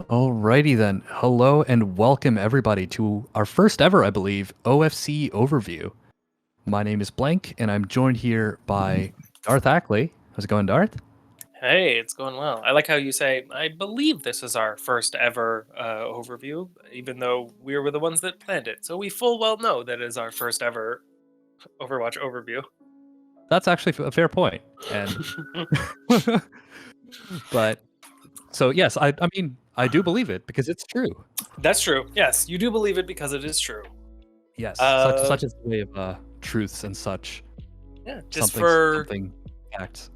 Alrighty then. Hello and welcome everybody to our first ever, I believe, OFC Overview. My name is Blank and I'm joined here by DarthAckley. How's it going, Darth? Hey, it's going well. I like how you say, I believe this is our first ever overview, even though we were the ones that planned it. So we full well know that it is our first ever Overwatch overview. That's actually a fair point. And but so yes, I mean I do believe it because it's true. That's true. Yes, you do believe it because it is true. Yes, Uh, such is the way of truths and such. yeah, just Something facts.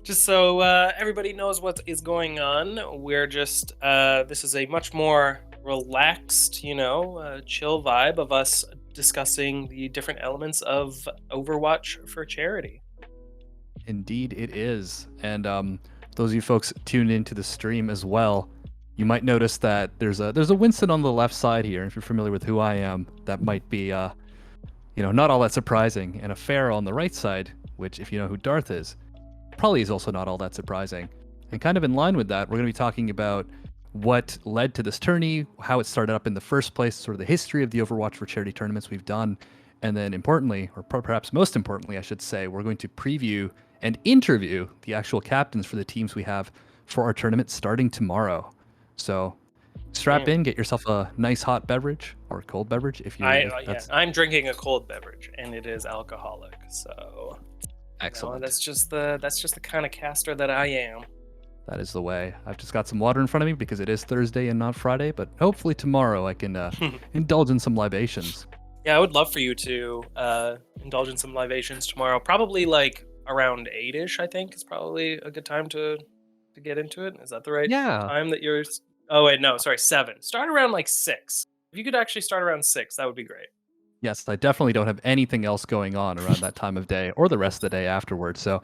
just so everybody knows what is going on, we're just this is a much more relaxed, chill vibe of us discussing the different elements of Overwatch for charity. Indeed, it is. And those of you folks tuned into the stream as well, you might notice that there's a Winston on the left side here. If you're familiar with who I am, that might be not all that surprising. And a Pharaoh on the right side, which if you know who Darth is, probably is also not all that surprising. And kind of in line with that, we're going to be talking about what led to this tourney, how it started up in the first place, sort of the history of the Overwatch for charity tournaments we've done. And then importantly, or perhaps most importantly, I should say, we're going to preview and interview the actual captains for the teams we have for our tournament starting tomorrow. So strap in, get yourself a nice hot beverage or cold beverage if you. I'm drinking a cold beverage and it is alcoholic. So Excellent. That's just the kind of caster that I am. That is the way. I've just got some water in front of me because it is Thursday and not Friday, but hopefully tomorrow I can indulge in some libations. Yeah, I would love for you to indulge in some libations tomorrow. Probably like around 8-ish, I think, is probably a good time to get into it. Is that the right time that you're... Oh, wait, no, sorry, 7. Start around like 6. If you could actually start around 6, that would be great. Yes, I definitely don't have anything else going on around that time of day or the rest of the day afterwards, so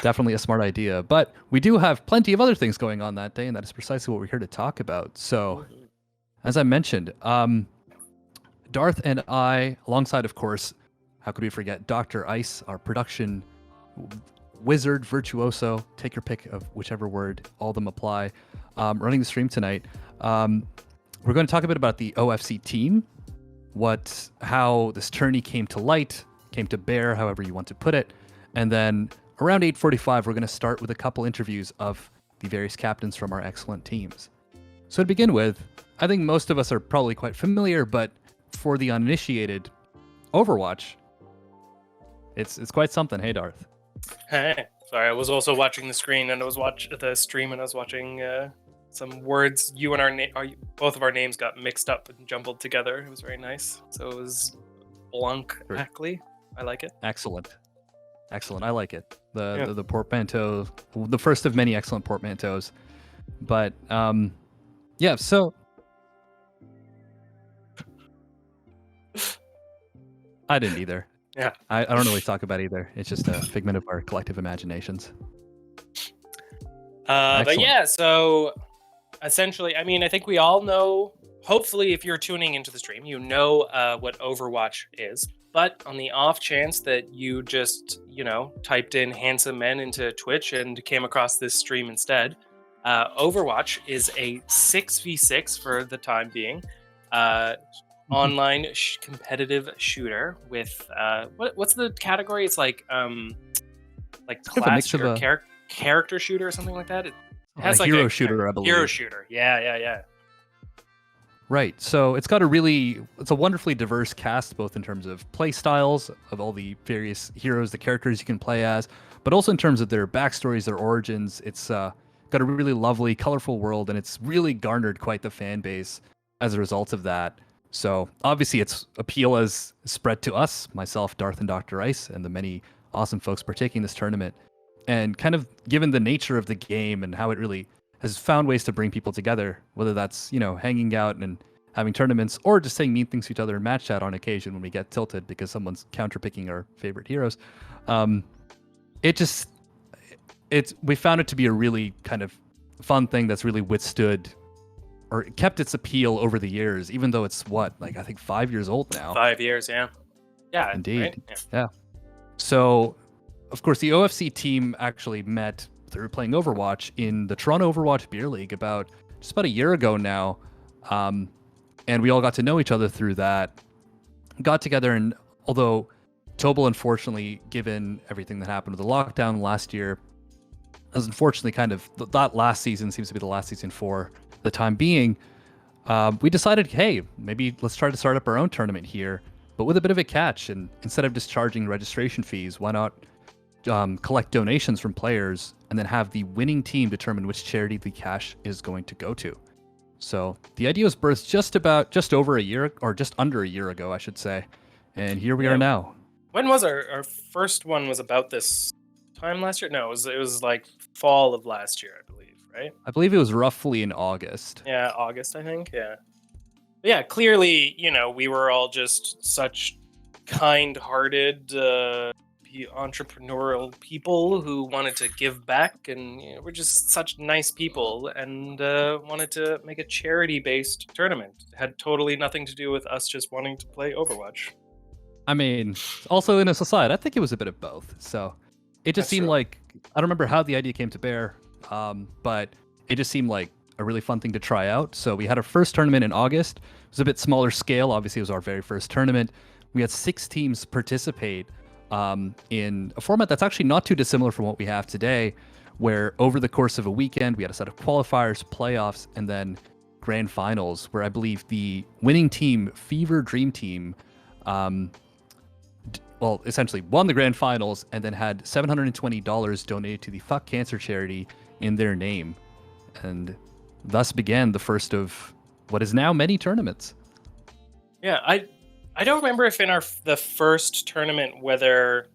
definitely a smart idea. But we do have plenty of other things going on that day, and that is precisely what we're here to talk about. So, as I mentioned, Darth and I, alongside, of course, how could we forget Dr. Ice, our production wizard, virtuoso, take your pick of whichever word, all of them apply, running the stream tonight. We're going to talk a bit about the OFC team, how this tourney came to light, came to bear, however you want to put it. And then around 8:45, we're going to start with a couple interviews of the various captains from our excellent teams. So to begin with, I think most of us are probably quite familiar, but for the uninitiated, Overwatch, it's quite something. Hey, Darth. Hey, sorry, I was also watching the screen and I was the stream and I was watching some words. You and both of our names got mixed up and jumbled together. It was very nice. So it was Blank and DarthAckley. I like it. Excellent. I like it. The portmanteau, the first of many excellent portmanteaus. But yeah. So I didn't either. Yeah. I don't really talk about either. It's just a figment of our collective imaginations. But yeah, so essentially, I mean, I think we all know, hopefully if you're tuning into the stream, you know what Overwatch is. But on the off chance that you just, typed in handsome men into Twitch and came across this stream instead, Overwatch is a 6v6 for the time being. Online competitive shooter with what's the category? It's like class or character shooter or something like that. It has a hero shooter, I believe. Hero shooter, yeah. Right. So it's a wonderfully diverse cast, both in terms of play styles of all the various heroes, the characters you can play as, but also in terms of their backstories, their origins. It's got a really lovely, colorful world, and it's really garnered quite the fan base as a result of that. So obviously its appeal has spread to us, myself, Darth, and Dr. Ice, and the many awesome folks partaking in this tournament. And kind of given the nature of the game and how it really has found ways to bring people together, whether that's, hanging out and having tournaments or just saying mean things to each other in match chat on occasion when we get tilted because someone's counterpicking our favorite heroes. We found it to be a really kind of fun thing that's really withstood or kept its appeal over the years, even though it's I think 5 years old now. 5 years, yeah. Yeah, indeed. Right? Yeah. So, of course, the OFC team actually met through playing Overwatch in the Toronto Overwatch Beer League just about a year ago now. And we all got to know each other through that. Got together, and although Tobal, unfortunately, given everything that happened with the lockdown last year, as unfortunately kind of that last season seems to be the last season for the time being, we decided, hey, maybe let's try to start up our own tournament here, but with a bit of a catch. And instead of just charging registration fees, why not collect donations from players and then have the winning team determine which charity the cash is going to go to. So the idea was birthed just over a year, or just under a year ago, I should say. And here we are now. When was our first one? Was about this time last year? No, it was like fall of last year, I believe, right? I believe it was roughly in August. Yeah, August, I think. Yeah. But yeah, clearly, we were all just such kind-hearted, entrepreneurial people who wanted to give back, and we're just such nice people, and wanted to make a charity-based tournament. It had totally nothing to do with us just wanting to play Overwatch. I mean, also in a society, I think it was a bit of both. So it just seemed like, I don't remember how the idea came to bear, but it just seemed like a really fun thing to try out. So we had our first tournament in August. It was a bit smaller scale. Obviously, it was our very first tournament. We had 6 teams participate in a format that's actually not too dissimilar from what we have today, where over the course of a weekend, we had a set of qualifiers, playoffs, and then grand finals, where I believe the winning team, Fever Dream Team, essentially won the grand finals and then had $720 donated to the Fuck Cancer charity in their name. And thus began the first of what is now many tournaments. Yeah, I don't remember if in the first tournament whether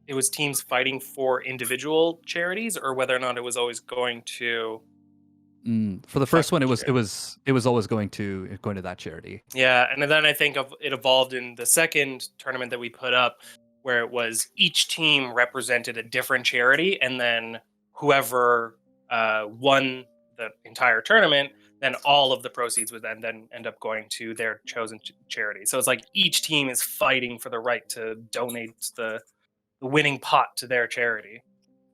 it was teams fighting for individual charities or whether or not it was always going to. For the first one, it was always going to that charity. Yeah, and then I think it evolved in the second tournament that we put up, where it was each team represented a different charity, and then whoever won the entire tournament, then all of the proceeds would then end up going to their chosen charity. So it's like each team is fighting for the right to donate the winning pot to their charity.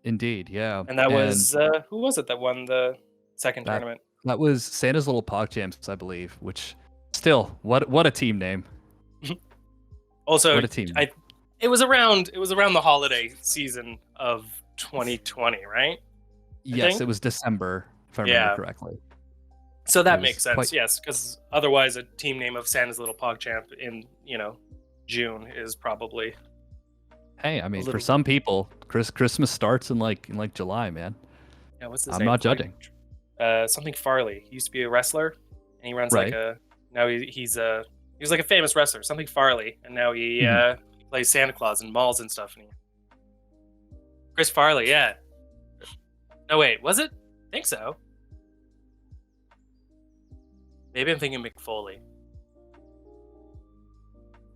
Indeed, yeah. And that was who was it that won the second tournament? That was Santa's Little PogChamps, I believe. Which, still, what a team name. Also, what a team. It was around the holiday season of 2020, right? Yes, it was December, if I remember correctly. So that makes sense, yes, because otherwise a team name of Santa's Little PogChamp in June is probably. Hey, I mean, for some people, Christmas starts in like July, man. Yeah, what's his name? I'm not judging. Something Farley. He used to be a wrestler, and he runs now he was like a famous wrestler, something Farley, and now he plays Santa Claus in malls and stuff. Chris Farley, yeah. No, wait, was it? I think so. Maybe I'm thinking Mick Foley.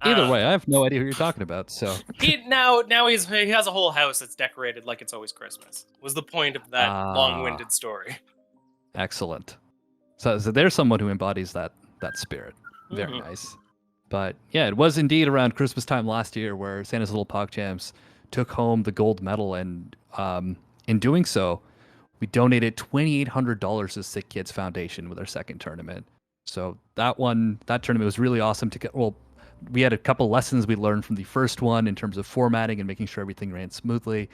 Either way, I have no idea who you're talking about. So he has a whole house that's decorated like it's always Christmas. Was the point of that long-winded story? Excellent. So there's someone who embodies that spirit. Very nice. But yeah, it was indeed around Christmas time last year where Santa's Little PogChamps took home the gold medal, and in doing so, we donated $2,800 to Sick Kids Foundation with our second tournament. So that tournament was really awesome to get. Well, we had a couple lessons we learned from the first one in terms of formatting and making sure everything ran smoothly.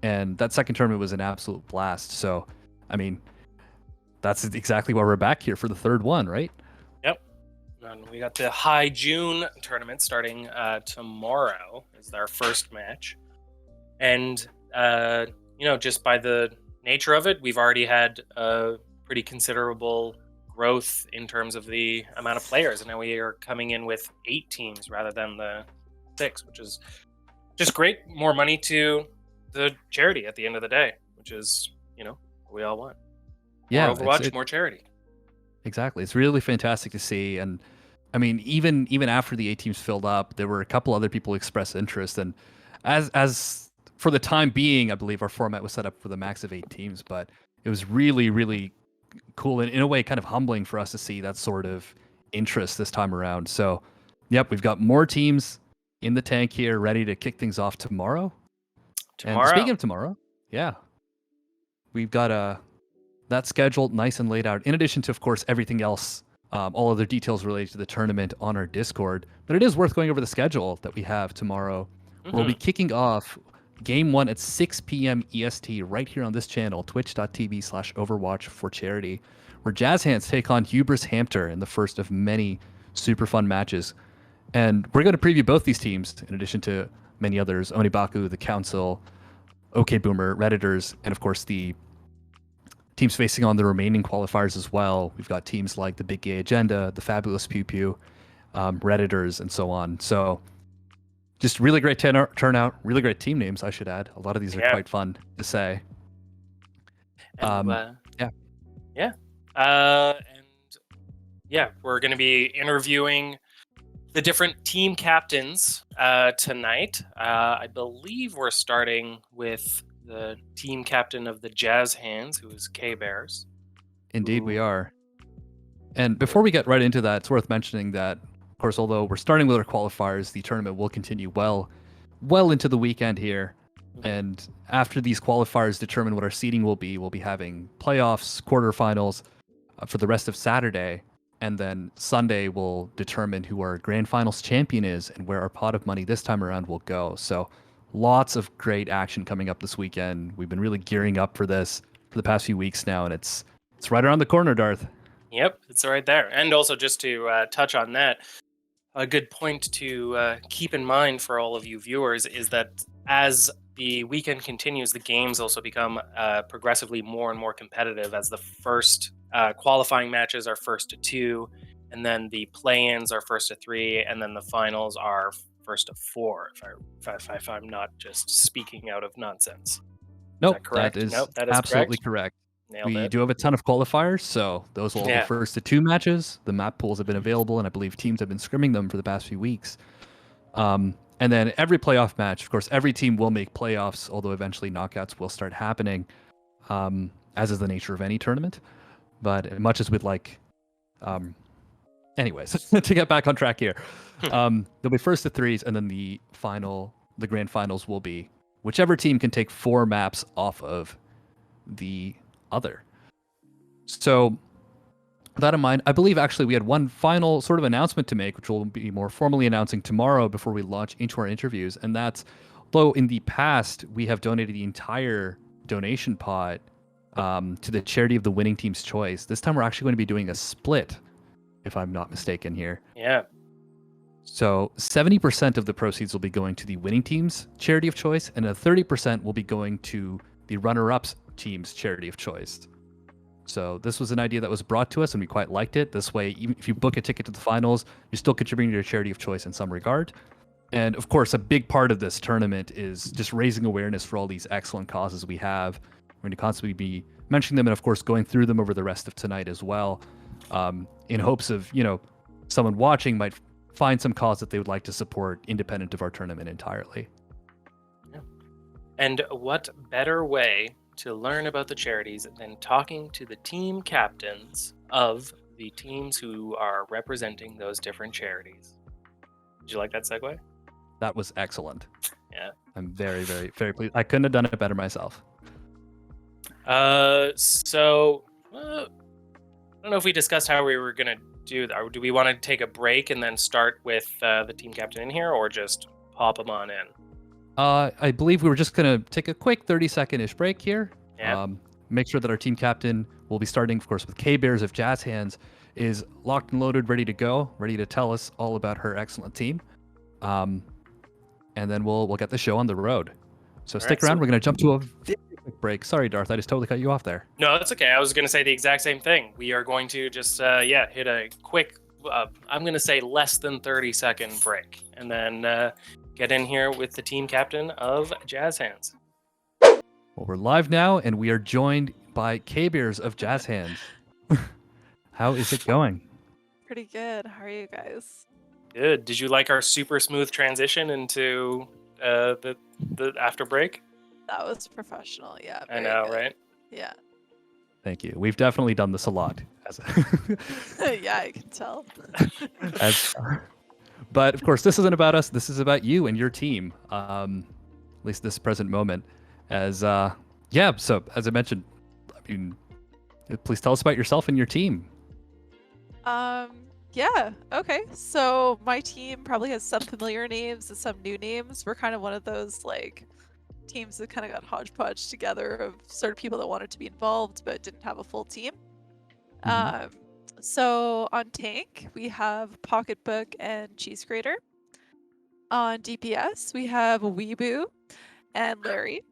And that second tournament was an absolute blast. So, I mean, that's exactly why we're back here for the third one, right? Yep. And we got the High June tournament starting tomorrow is our first match. And, just by the nature of it, we've already had a pretty considerable growth in terms of the amount of players, and now we are coming in with 8 teams rather than the 6, which is just great. More money to the charity at the end of the day, which is what we all want. Yeah, more Overwatch, more charity. Exactly. It's really fantastic to see. And I mean, even after the 8 teams filled up, there were a couple other people who expressed interest. And as for the time being, I believe our format was set up for the max of 8 teams, but it was really, really cool and in a way kind of humbling for us to see that sort of interest this time around. So, yep, we've got more teams in the tank here ready to kick things off tomorrow. And speaking of tomorrow, yeah. we've got that schedule nice and laid out. In addition to, of course, everything else, all other details related to the tournament on our Discord. But it is worth going over the schedule that we have tomorrow. We'll be kicking off Game 1 at 6 p.m. EST right here on this channel, twitch.tv/Overwatch for charity, where Jazz Hands take on Hubris Hampter in the first of many super fun matches. And we're going to preview both these teams, in addition to many others, Onibaku, the Council, OK Boomer, Redditors, and of course the teams facing on the remaining qualifiers as well. We've got teams like the Big Gay Agenda, the Fabulous Pew Pew, Redditors, and so on. So just really great turnout, really great team names, I should add. A lot of these are quite fun to say. And, we're going to be interviewing the different team captains tonight. I believe we're starting with the team captain of the Jazz Hands, who is K-Bears. Indeed, we are. And before we get right into that, it's worth mentioning that, of course, although we're starting with our qualifiers, the tournament will continue well into the weekend here. And after these qualifiers determine what our seeding will be, we'll be having playoffs, quarterfinals for the rest of Saturday. And then Sunday will determine who our grand finals champion is and where our pot of money this time around will go. So lots of great action coming up this weekend. We've been really gearing up for this for the past few weeks now, and it's right around the corner, Darth. Yep, it's right there. And also, just to touch on that, a good point to keep in mind for all of you viewers is that as the weekend continues, the games also become progressively more and more competitive, as the first qualifying matches are first to 2, and then the play-ins are first to 3, and then the finals are first to 4, if I'm not just speaking out of nonsense. Nope, that is absolutely correct. We do have a ton of qualifiers, so those will all be first to 2 matches. The map pools have been available, and I believe teams have been scrimming them for the past few weeks. And then every playoff match, of course, every team will make playoffs, although eventually knockouts will start happening, as is the nature of any tournament. But much as we'd like... anyways, to get back on track here, there'll be first to 3s, and then the grand finals will be whichever team can take 4 maps off of the other. So with that in mind, I believe actually we had one final sort of announcement to make, which we'll be more formally announcing tomorrow before we launch into our interviews. And that's, though in the past we have donated the entire donation pot to the charity of the winning team's choice, this time we're actually going to be doing a split, if I'm not mistaken here. Yeah. So 70% of the proceeds will be going to the winning team's charity of choice, and 30% will be going to the runner-up's team's charity of choice. So this was an idea that was brought to us, and we quite liked it. This way, even if you book a ticket to the finals, you're still contributing to your charity of choice in some regard. And of course, a big part of this tournament is just raising awareness for all these excellent causes we have. We're going to constantly be mentioning them, and of course, going through them over the rest of tonight as well, in hopes of, someone watching might find some cause that they would like to support independent of our tournament entirely. Yeah. And what better way to learn about the charities than talking to the team captains of the teams who are representing those different charities? Did you like that segue? That was excellent. Yeah. I'm very, very, very pleased. I couldn't have done it better myself. I don't know if we discussed how we were going to do that. Or do we want to take a break and then start with the team captain in here, or just pop them on in? I believe we were just going to take a quick 30-second-ish break here. Yeah. Make sure that our team captain will be starting, of course, with K-Bears of Jazz Hands, is locked and loaded, ready to go, ready to tell us all about her excellent team. And then we'll get the show on the road. So stick around. We're going to jump to a very quick break. Sorry, Darth, I just totally cut you off there. No, that's okay. I was going to say the exact same thing. We are going to just, hit a quick, I'm going to say less than 30-second break, and then get in here with the team captain of Jazz Hands. Well, we're live now, and we are joined by K-Bears of Jazz Hands. How is it going? Pretty good. How are you guys? Good. Did you like our super smooth transition into the after break? That was professional, yeah. I know, good. Right? Yeah. Thank you. We've definitely done this a lot. Yeah, I can tell. But of course, this isn't about us. This is about you and your team. At least this present moment. So as I mentioned, Please tell us about yourself and your team. Yeah, okay. So my team probably has some familiar names and some new names. We're kind of one of those like teams that kind of got hodgepodge together of sort of people that wanted to be involved but didn't have a full team. Mhm. So on tank we have Pocketbook and Cheese Grater. On DPS we have Weeboo and Larry.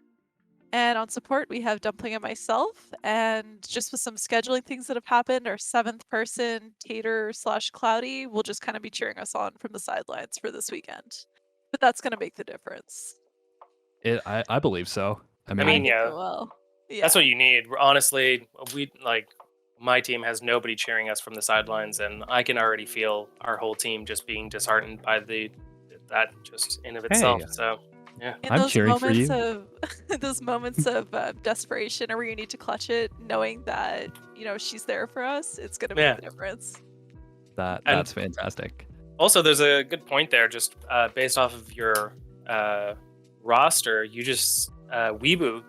And on support, we have Dumpling and myself. And just with some scheduling things that have happened, our 7th person, Tater/Cloudy, will just kind of be cheering us on from the sidelines for this weekend. But that's going to make the difference. I believe so. I mean, I mean, think yeah. it will. Yeah. That's what you need. Honestly, my team has nobody cheering us from the sidelines, and I can already feel our whole team just being disheartened by that just in of itself. Hey. So yeah, In I'm those cheering for moments you. of those moments of desperation, or where you need to clutch it, knowing that she's there for us, it's going to make Yeah. the difference. That's fantastic. Also, there's a good point there. Just based off of your roster, you just Weeboo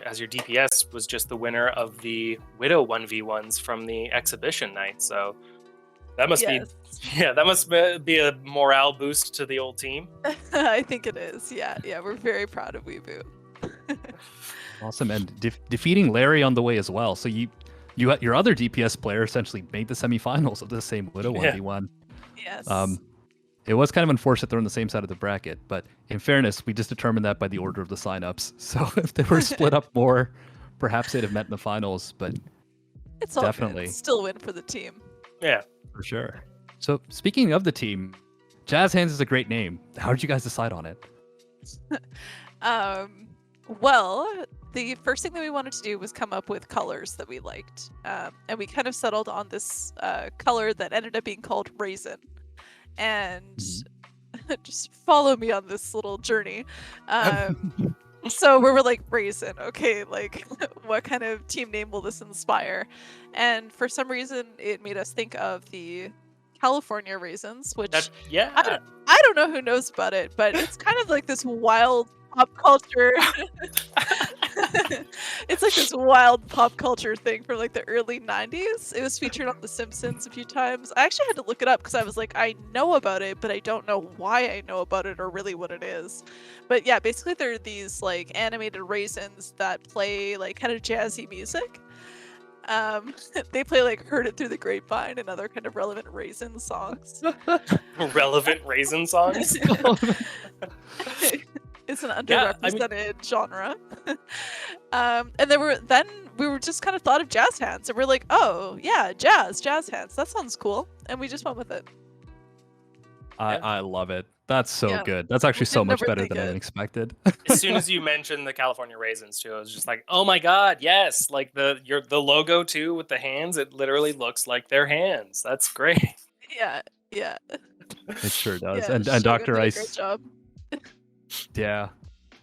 as your DPS was just the winner of the Widow 1v1s from the exhibition night. So that must be a morale boost to the old team. I think it is. Yeah, we're very proud of Weeboo. Awesome, and defeating Larry on the way as well. So your other DPS player essentially made the semifinals of the same Widow 1v1. Yes. It was kind of unfortunate they're on the same side of the bracket, but in fairness, we just determined that by the order of the signups. So if they were split up more, perhaps they'd have met in the finals. But it's all definitely good. Still win for the team. Yeah, for sure. So speaking of the team, Jazz Hands is a great name. How did you guys decide on it? Well, the first thing that we wanted to do was come up with colors that we liked, and we kind of settled on this color that ended up being called Raisin. And just follow me on this little journey. So we were like, Raisin, okay, like what kind of team name will this inspire? And for some reason, it made us think of the California Raisins, which I don't know who knows about it, but it's kind of like this wild pop culture. It's like this wild pop culture thing from like the early 90s. It was featured on The Simpsons a few times. I actually had to look it up because I was like, I know about it, but I don't know why I know about it or really what it is. But yeah, basically they're these like animated raisins that play like kind of jazzy music. They play like Heard It Through the Grapevine and other kind of relevant raisin songs. Relevant raisin songs? It's an underrepresented genre. And then we were just kind of thought of jazz hands, and we're like, oh yeah, jazz hands. That sounds cool, and we just went with it. I love it. That's so good. That's actually so much better than I expected. As soon as you mentioned the California Raisins too, I was just like, oh my god, yes! Like the logo too with the hands, it literally looks like their hands. That's great. Yeah. It sure does. Yeah, and Dr. Ice. Great job. Yeah.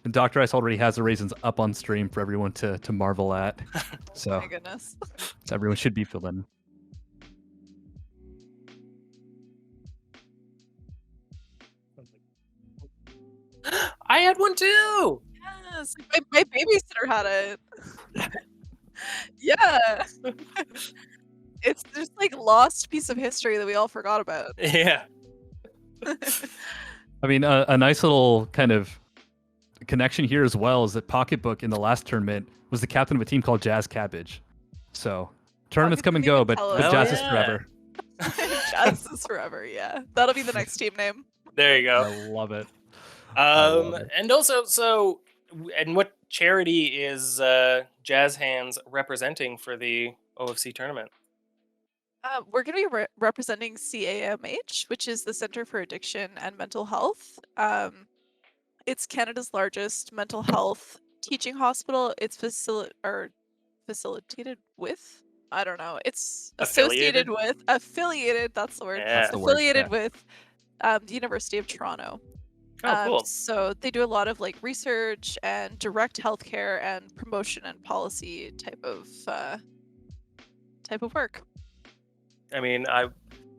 And Dr. Ice already has the raisins up on stream for everyone to marvel at. So, my goodness. So everyone should be feeling. I had one too! Yes, my babysitter had it. Yeah. It's just like lost piece of history that we all forgot about. Yeah. I mean, a nice little kind of connection here as well is that Pocketbook in the last tournament was the captain of a team called Jazz Cabbage. So tournaments come and go, but Jazz is forever. Jazz is forever, yeah. That'll be the next team name. There you go. I love it. And also, and what charity is Jazz Hands representing for the OFC tournament? We're going to be representing CAMH, which is the Center for Addiction and Mental Health. It's Canada's largest mental health teaching hospital. It's facilitated with. I don't know. It's associated with, affiliated. That's the word. Yeah. That's the word, affiliated with the University of Toronto. Oh, cool. So they do a lot of like research and direct healthcare and promotion and policy type of work. I mean, I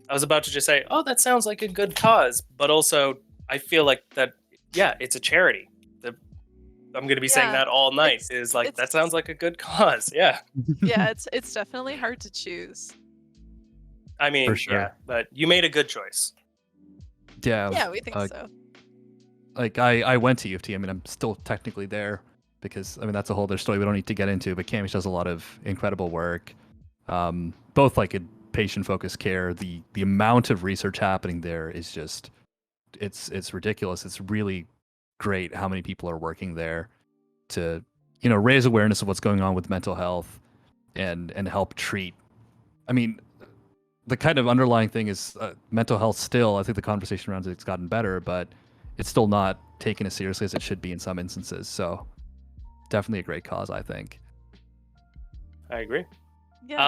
was about to just say, oh, that sounds like a good cause, but also I feel like that, yeah, it's a charity. The I'm gonna be saying Yeah, that all night. it's Is like it's that sounds like a good cause. Yeah. yeah, it's definitely hard to choose. I For mean, sure. yeah, but you made a good choice. Yeah. Yeah, we think uh, so. Like I went to U of T. I mean, I'm still technically there because I mean that's a whole other story we don't need to get into. But Camish does a lot of incredible work, both like in patient-focused care. The amount of research happening there is just it's ridiculous. It's really great how many people are working there to raise awareness of what's going on with mental health and help treat. I mean, the kind of underlying thing is mental health still. I think the conversation around it's gotten better, but it's still not taken as seriously as it should be in some instances. So definitely a great cause, I think. I agree. Yeah.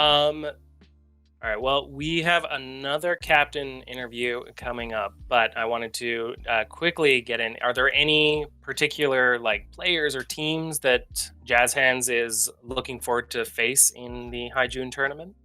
All right. Well, we have another captain interview coming up, but I wanted to quickly get in. Are there any particular like players or teams that Jazz Hands is looking forward to face in the High June tournament?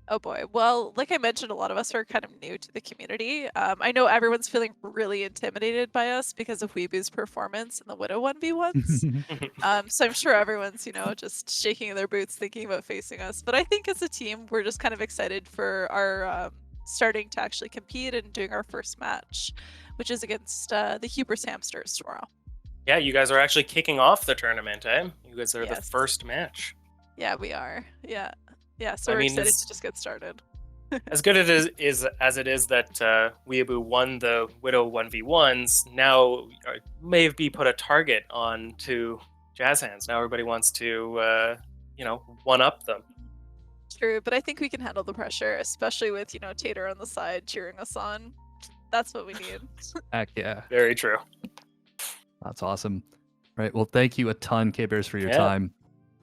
Oh boy. Well, like I mentioned, a lot of us are kind of new to the community. I know everyone's feeling really intimidated by us because of Weebu's performance in the Widow 1v1s. So I'm sure everyone's, just shaking their boots thinking about facing us. But I think as a team, we're just kind of excited for our starting to actually compete and doing our first match, which is against the Hubris Hamsters tomorrow. Yeah, you guys are actually kicking off the tournament, eh? You guys are the Yes. first match. Yeah, we are. Yeah. Yeah, so I we're mean, excited it's- to just get started. As good as it is that Weeaboo won the Widow 1v1s, now maybe put a target on to Jazz Hands. Now everybody wants to, one up them. True, but I think we can handle the pressure, especially with, Tater on the side cheering us on. That's what we need. Heck yeah, Very true. that's awesome. Right. Well, thank you a ton, K-Bears, for your Yeah. time,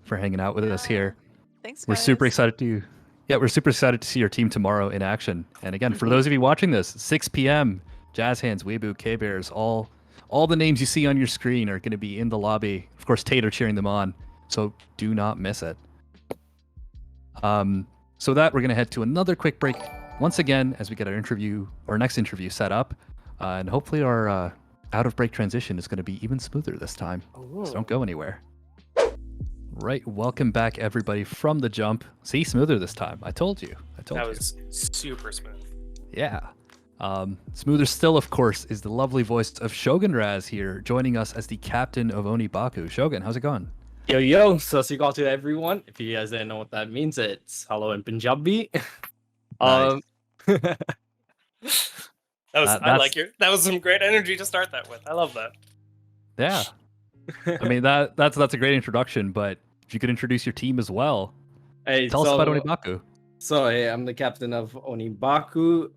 for hanging out with us here. Thanks, guys. We're super excited to see your team tomorrow in action. And again, for those of you watching this, 6 p.m., Jazz Hands, Weeaboo, K-Bears, all the names you see on your screen are going to be in the lobby. Of course, Tater cheering them on. So do not miss it. So that we're going to head to another quick break once again as we get our next interview set up. And hopefully our out of break transition is going to be even smoother this time. So don't go anywhere. Right, welcome back everybody from the jump. See, smoother this time. I told you. That was super smooth. Yeah. Smoother still, of course, is the lovely voice of Shogun Raz here, joining us as the captain of Onibaku. Shogun, how's it going? Yo, so Srigal to everyone. If you guys didn't know what that means, it's hello in Punjabi. Nice. That was some great energy to start that with. I love that. Yeah. I mean that's a great introduction, but if you could introduce your team as well. Hey, Tell us about Onibaku. So hey, I'm the captain of Onibaku.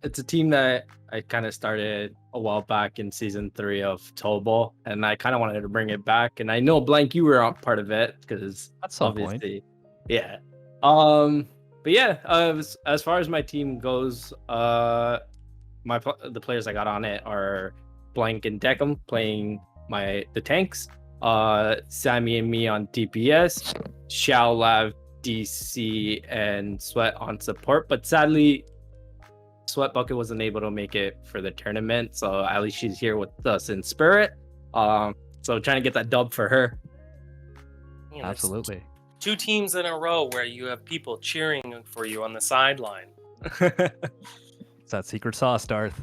It's a team that I kind of started a while back in season 3 of Tobo, and I kind of wanted to bring it back. And I know Blank, you were a part of it because At some obviously, yeah. But yeah, as far as my team goes, the players I got on it are Blank and Deckham playing the tanks, Sammy and me on DPS, Xiao Lav DC and Sweat on support, but sadly Sweat Bucket wasn't able to make it for the tournament, so at least she's here with us in spirit. So trying to get that dub for her. Man, Absolutely. 2 teams in a row where you have people cheering for you on the sideline. It's that secret sauce, Darth.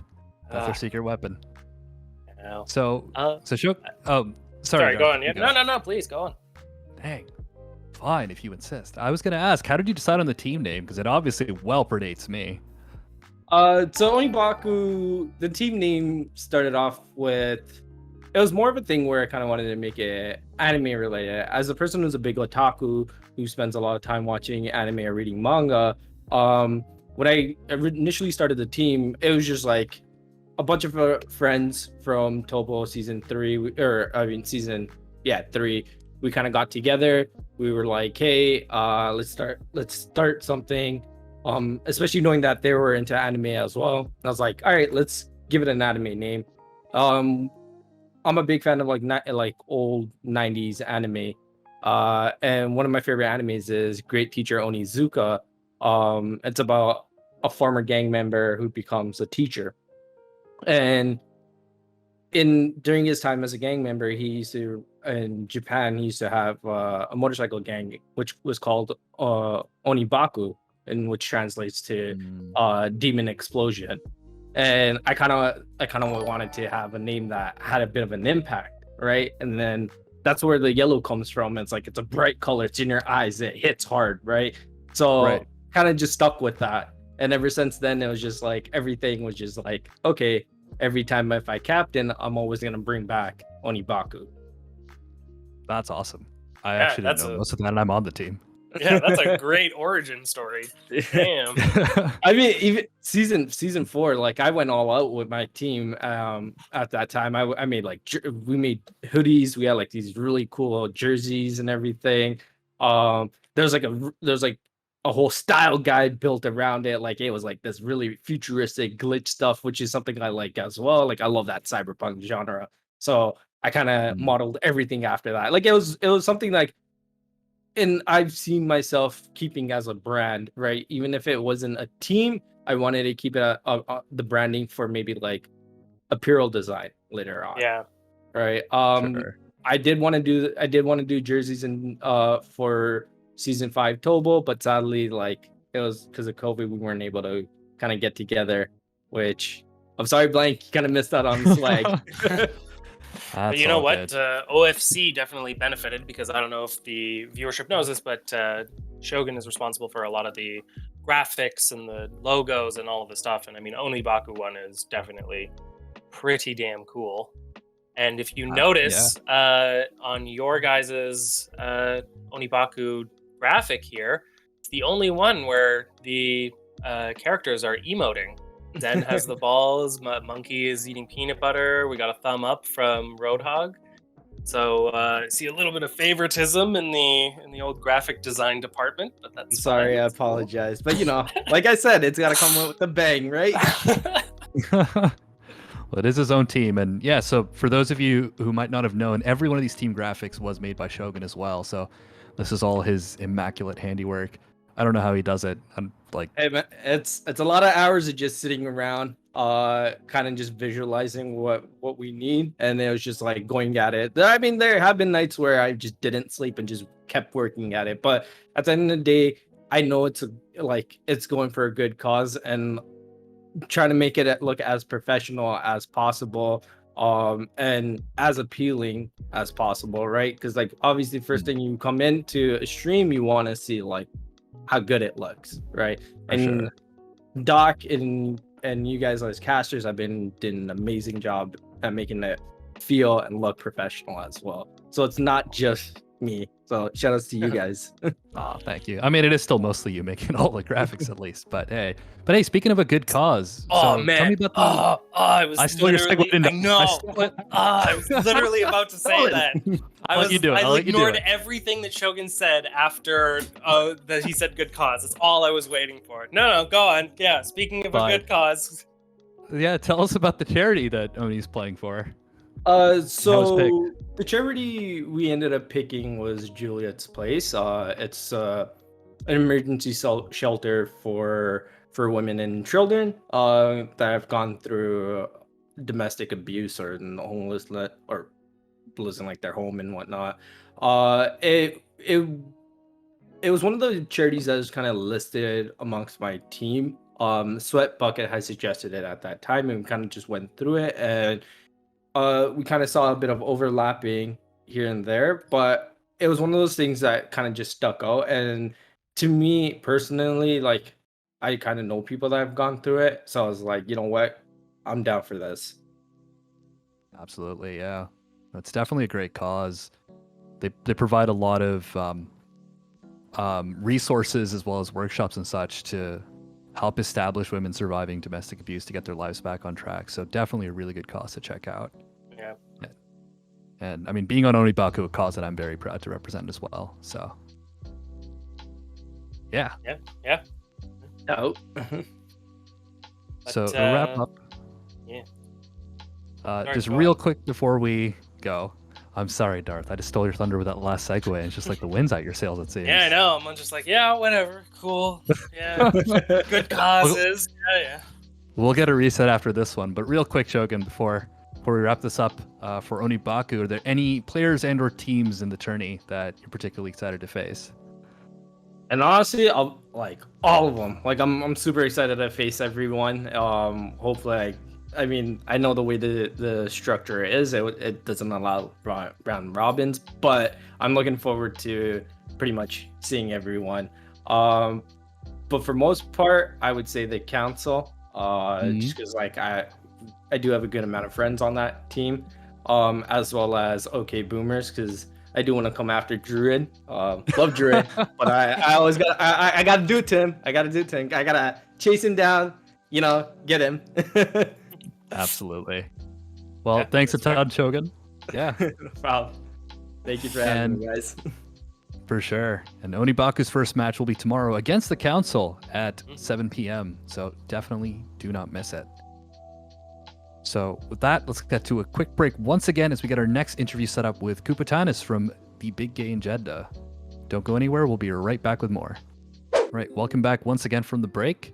That's our secret weapon. So sorry, go on. you Yeah. No, please go on. Dang. Fine, if you insist. I was going to ask, how did you decide on the team name? Because it obviously well predates me. So Onibaku, the team name started off with, it was more of a thing where I kind of wanted to make it anime related. As a person who's a big otaku, who spends a lot of time watching anime or reading manga, when I initially started the team, it was just like a bunch of friends from Tobo season 3, season 3. We kind of got together. We were like, hey, let's start something. Especially knowing that they were into anime as well. I was like, all right, let's give it an anime name. I'm a big fan of like old 90s anime. And one of my favorite animes is Great Teacher Onizuka. It's about a former gang member who becomes a teacher. And during his time as a gang member, he used to in Japan. He used to have a motorcycle gang, which was called Onibaku, and which translates to demon explosion. And I kind of wanted to have a name that had a bit of an impact, right? And then that's where the yellow comes from. It's like it's a bright color. It's in your eyes. It hits hard, right? So kind of just stuck with that. And ever since then, it was just like everything was just like, okay, every time if I captain, I'm always gonna bring back Onibaku. That's awesome. I actually didn't know most of that, and I'm on the team. Yeah, that's a great origin story. Damn. I mean, even season 4, like I went all out with my team. At that time, I made we made hoodies. We had like these really cool jerseys and everything. There's like a whole style guide built around it. Like it was like this really futuristic glitch stuff, which is something I like as well. Like I love that cyberpunk genre. So I kind of modeled everything after that. Like it was something like, and I've seen myself keeping as a brand, right? Even if it wasn't a team, I wanted to keep it the branding for maybe like apparel design later on. Yeah. Right. Sure. I did want to do jerseys and for season 5 Tobo, but sadly, like it was because of COVID, we weren't able to kind of get together. Which I'm sorry, Blank, you kind of missed out on the swag. But you know what? OFC definitely benefited because I don't know if the viewership knows this, but Shogun is responsible for a lot of the graphics and the logos and all of the stuff. And I mean, Onibaku one is definitely pretty damn cool. And if you notice on your guys's Onibaku graphic here, it's the only one where the characters are emoting. Zen has the balls. Monkey is eating peanut butter. We got a thumb up from Roadhog. So see a little bit of favoritism in the old graphic design department, but that's sorry. I apologize, but you know, like I said, it's got to come with a bang, right? Well, it is his own team, and yeah. So for those of you who might not have known, every one of these team graphics was made by Shogun as well. So this is all his immaculate handiwork. I don't know how he does it. I'm like, hey man, it's a lot of hours of just sitting around, kind of just visualizing what we need, and it was just like going at it. I mean, there have been nights where I just didn't sleep and just kept working at it, but at the end of the day, I know it's going for a good cause and trying to make it look as professional as possible, and as appealing as possible, right? Because like obviously, first thing you come into a stream, you want to see like how good it looks, right? And Doc and you guys as casters did an amazing job at making it feel and look professional as well. So it's not just me. So shout outs to you guys. Oh, thank you. I mean, it is still mostly you making all the graphics at least, but hey, speaking of a good cause, oh so man, tell me about I was literally about to say that. I ignored everything that Shogun said after that he said good cause. That's all I was waiting for. No, go on. Yeah, speaking of a good cause. Yeah, tell us about the charity that Oni's playing for. So the charity we ended up picking was Juliet's Place. It's an emergency shelter for women and children that have gone through domestic abuse or homeless or losing like their home and whatnot. It was one of the charities that was kind of listed amongst my team. Sweat Bucket had suggested it at that time, and we kind of just went through it, and we kind of saw a bit of overlapping here and there, but it was one of those things that kind of just stuck out. And to me personally, like I kind of know people that have gone through it, so I was like, you know what, I'm down for this. Absolutely, yeah, that's definitely a great cause. They provide a lot of resources as well as workshops and such to help establish women surviving domestic abuse to get their lives back on track. So definitely a really good cause to check out. Yeah. And I mean, being on Onibaku, a cause that I'm very proud to represent as well. So yeah. Oh. So to wrap up. Yeah. Just real quick before we go. I'm sorry, Darth. I just stole your thunder with that last segue. It's just like the wind's at your sails, it seems. Yeah, I know. I'm just like, yeah, whatever. Cool. Yeah. Good causes. Yeah. We'll get a reset after this one. But real quick, Shogun, before before we wrap this up, for Onibaku, are there any players and or teams in the tourney that you're particularly excited to face? And honestly, I'll like all of them. Like I'm super excited to face everyone. Hopefully, I mean, I know the way the structure is, it doesn't allow round robins, but I'm looking forward to pretty much seeing everyone. But for most part, I would say the council, just because like I do have a good amount of friends on that team, as well as OK Boomers, because I do want to come after Druid. Love Druid, but I always I gotta do it to him. I gotta chase him down. Get him. Absolutely. Well, thanks a ton, Shogun. Yeah. Wow. Thank you for having me, guys. For sure. And Onibaku's first match will be tomorrow against the Council at 7 p.m. So definitely do not miss it. So with that, let's get to a quick break once again as we get our next interview set up with Kupatanis from the Big Gay Agenda. Don't go anywhere. We'll be right back with more. Right. Welcome back once again from the break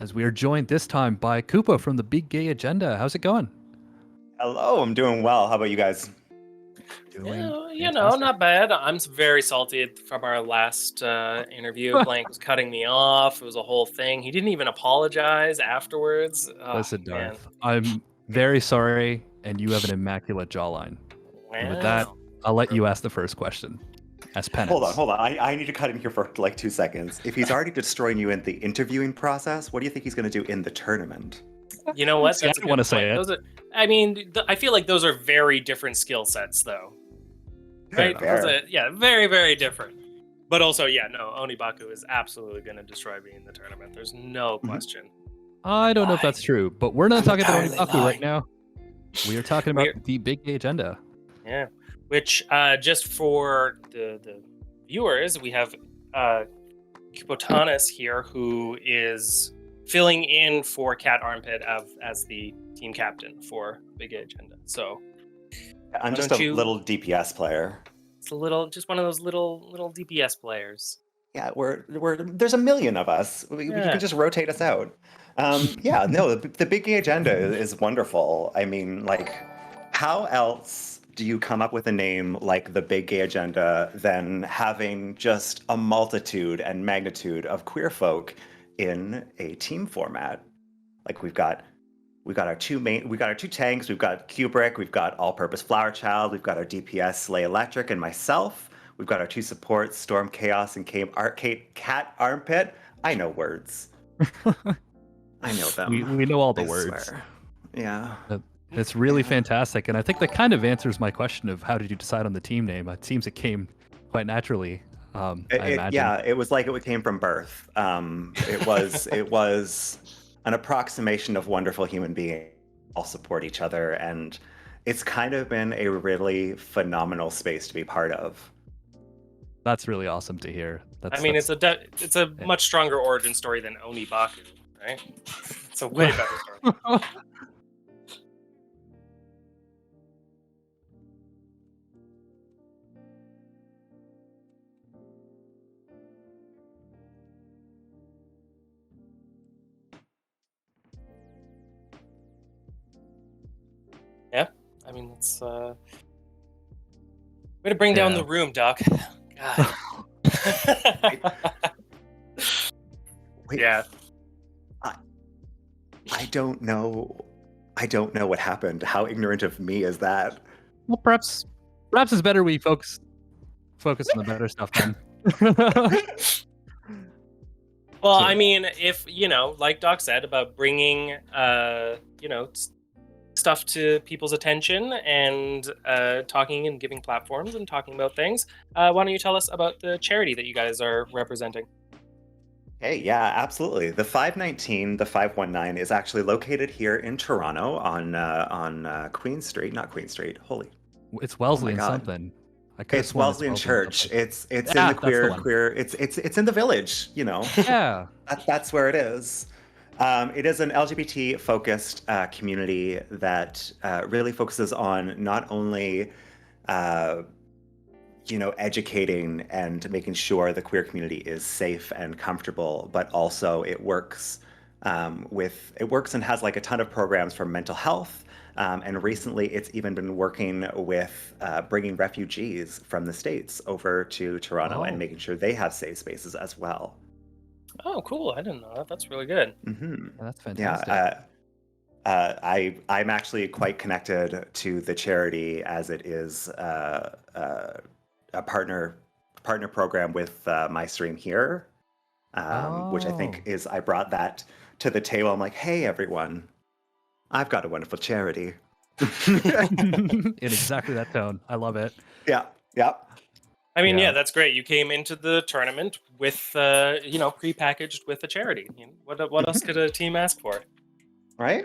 as we are joined this time by Koopa from the Big Gay Agenda. How's it going? Hello, I'm doing well. How about you guys? Not bad. I'm very salty from our last interview. Blank was cutting me off. It was a whole thing. He didn't even apologize afterwards. Listen, Darth, I'm very sorry, and you have an immaculate jawline. Wow. And with that, I'll let you ask the first question. As penance. Hold on. I need to cut him here for like 2 seconds. If he's already destroying you in the interviewing process, what do you think he's going to do in the tournament? You know what? I don't want to say it. I feel like those are very different skill sets, though. Right? Fair. Very, very different. But also, Onibaku is absolutely going to destroy me in the tournament. There's no question. I don't know if that's true, but we're not talking about entirely Onibaku right now. We are talking about the Big Gay Agenda. Yeah. Which, just for the viewers, we have Kupatanis here, who is filling in for Cat Armpit as the team captain for Big Gay Agenda. So I'm just a little DPS player. It's just one of those little DPS players. Yeah, there's a million of us. We can just rotate us out. The Big Gay Agenda is wonderful. I mean, like, how else do you come up with a name like the Big Gay Agenda than having just a multitude and magnitude of queer folk in a team format? Like we got our two tanks, we've got Kubrick, we've got All-Purpose Flower Child, we've got our DPS Slay Electric and myself, we've got our two supports Storm Chaos and Cat Armpit. I know words. I know them. We know all the I words. swear. Yeah. It's really fantastic, and I think that kind of answers my question of how did you decide on the team name. It seems it came quite naturally. I imagine. It was like it came from birth. It was an approximation of wonderful human beings all support each other, and it's kind of been a really phenomenal space to be part of. That's really awesome to hear. It's a much stronger origin story than Onibaku, right? It's a way better story. Yeah, I mean, it's way to bring down the room, Doc. God. Wait, yeah. I don't know what happened. How ignorant of me is that? Well, perhaps it's better we focus on the better stuff then. Well, I mean, if like Doc said about bringing stuff to people's attention and talking and giving platforms and talking about things, why don't you tell us about the charity that you guys are representing? Hey, yeah, absolutely. The 519, the 519 is actually located here in Toronto on Queen Street, not Queen Street. Holy, it's Wellesley and God. something. It's Wesleyan Church. It's in the queer. It's in the village. Yeah, that's where it is. It is an LGBT focused community that really focuses on not only educating and making sure the queer community is safe and comfortable, but also it works it works and has like a ton of programs for mental health. And recently, it's even been working with bringing refugees from the States over to Toronto and making sure they have safe spaces as well. Oh, cool. I didn't know that. That's really good. Mm-hmm. Yeah, that's fantastic. Yeah, I'm actually quite connected to the charity as it is a partner program with my stream here, which I think is I brought that to the table. I'm like, hey, everyone. I've got a wonderful charity. In exactly that tone. I love it. Yeah. I mean, Yeah. yeah, that's great. You came into the tournament with, prepackaged with a charity. What else could a team ask for? Right?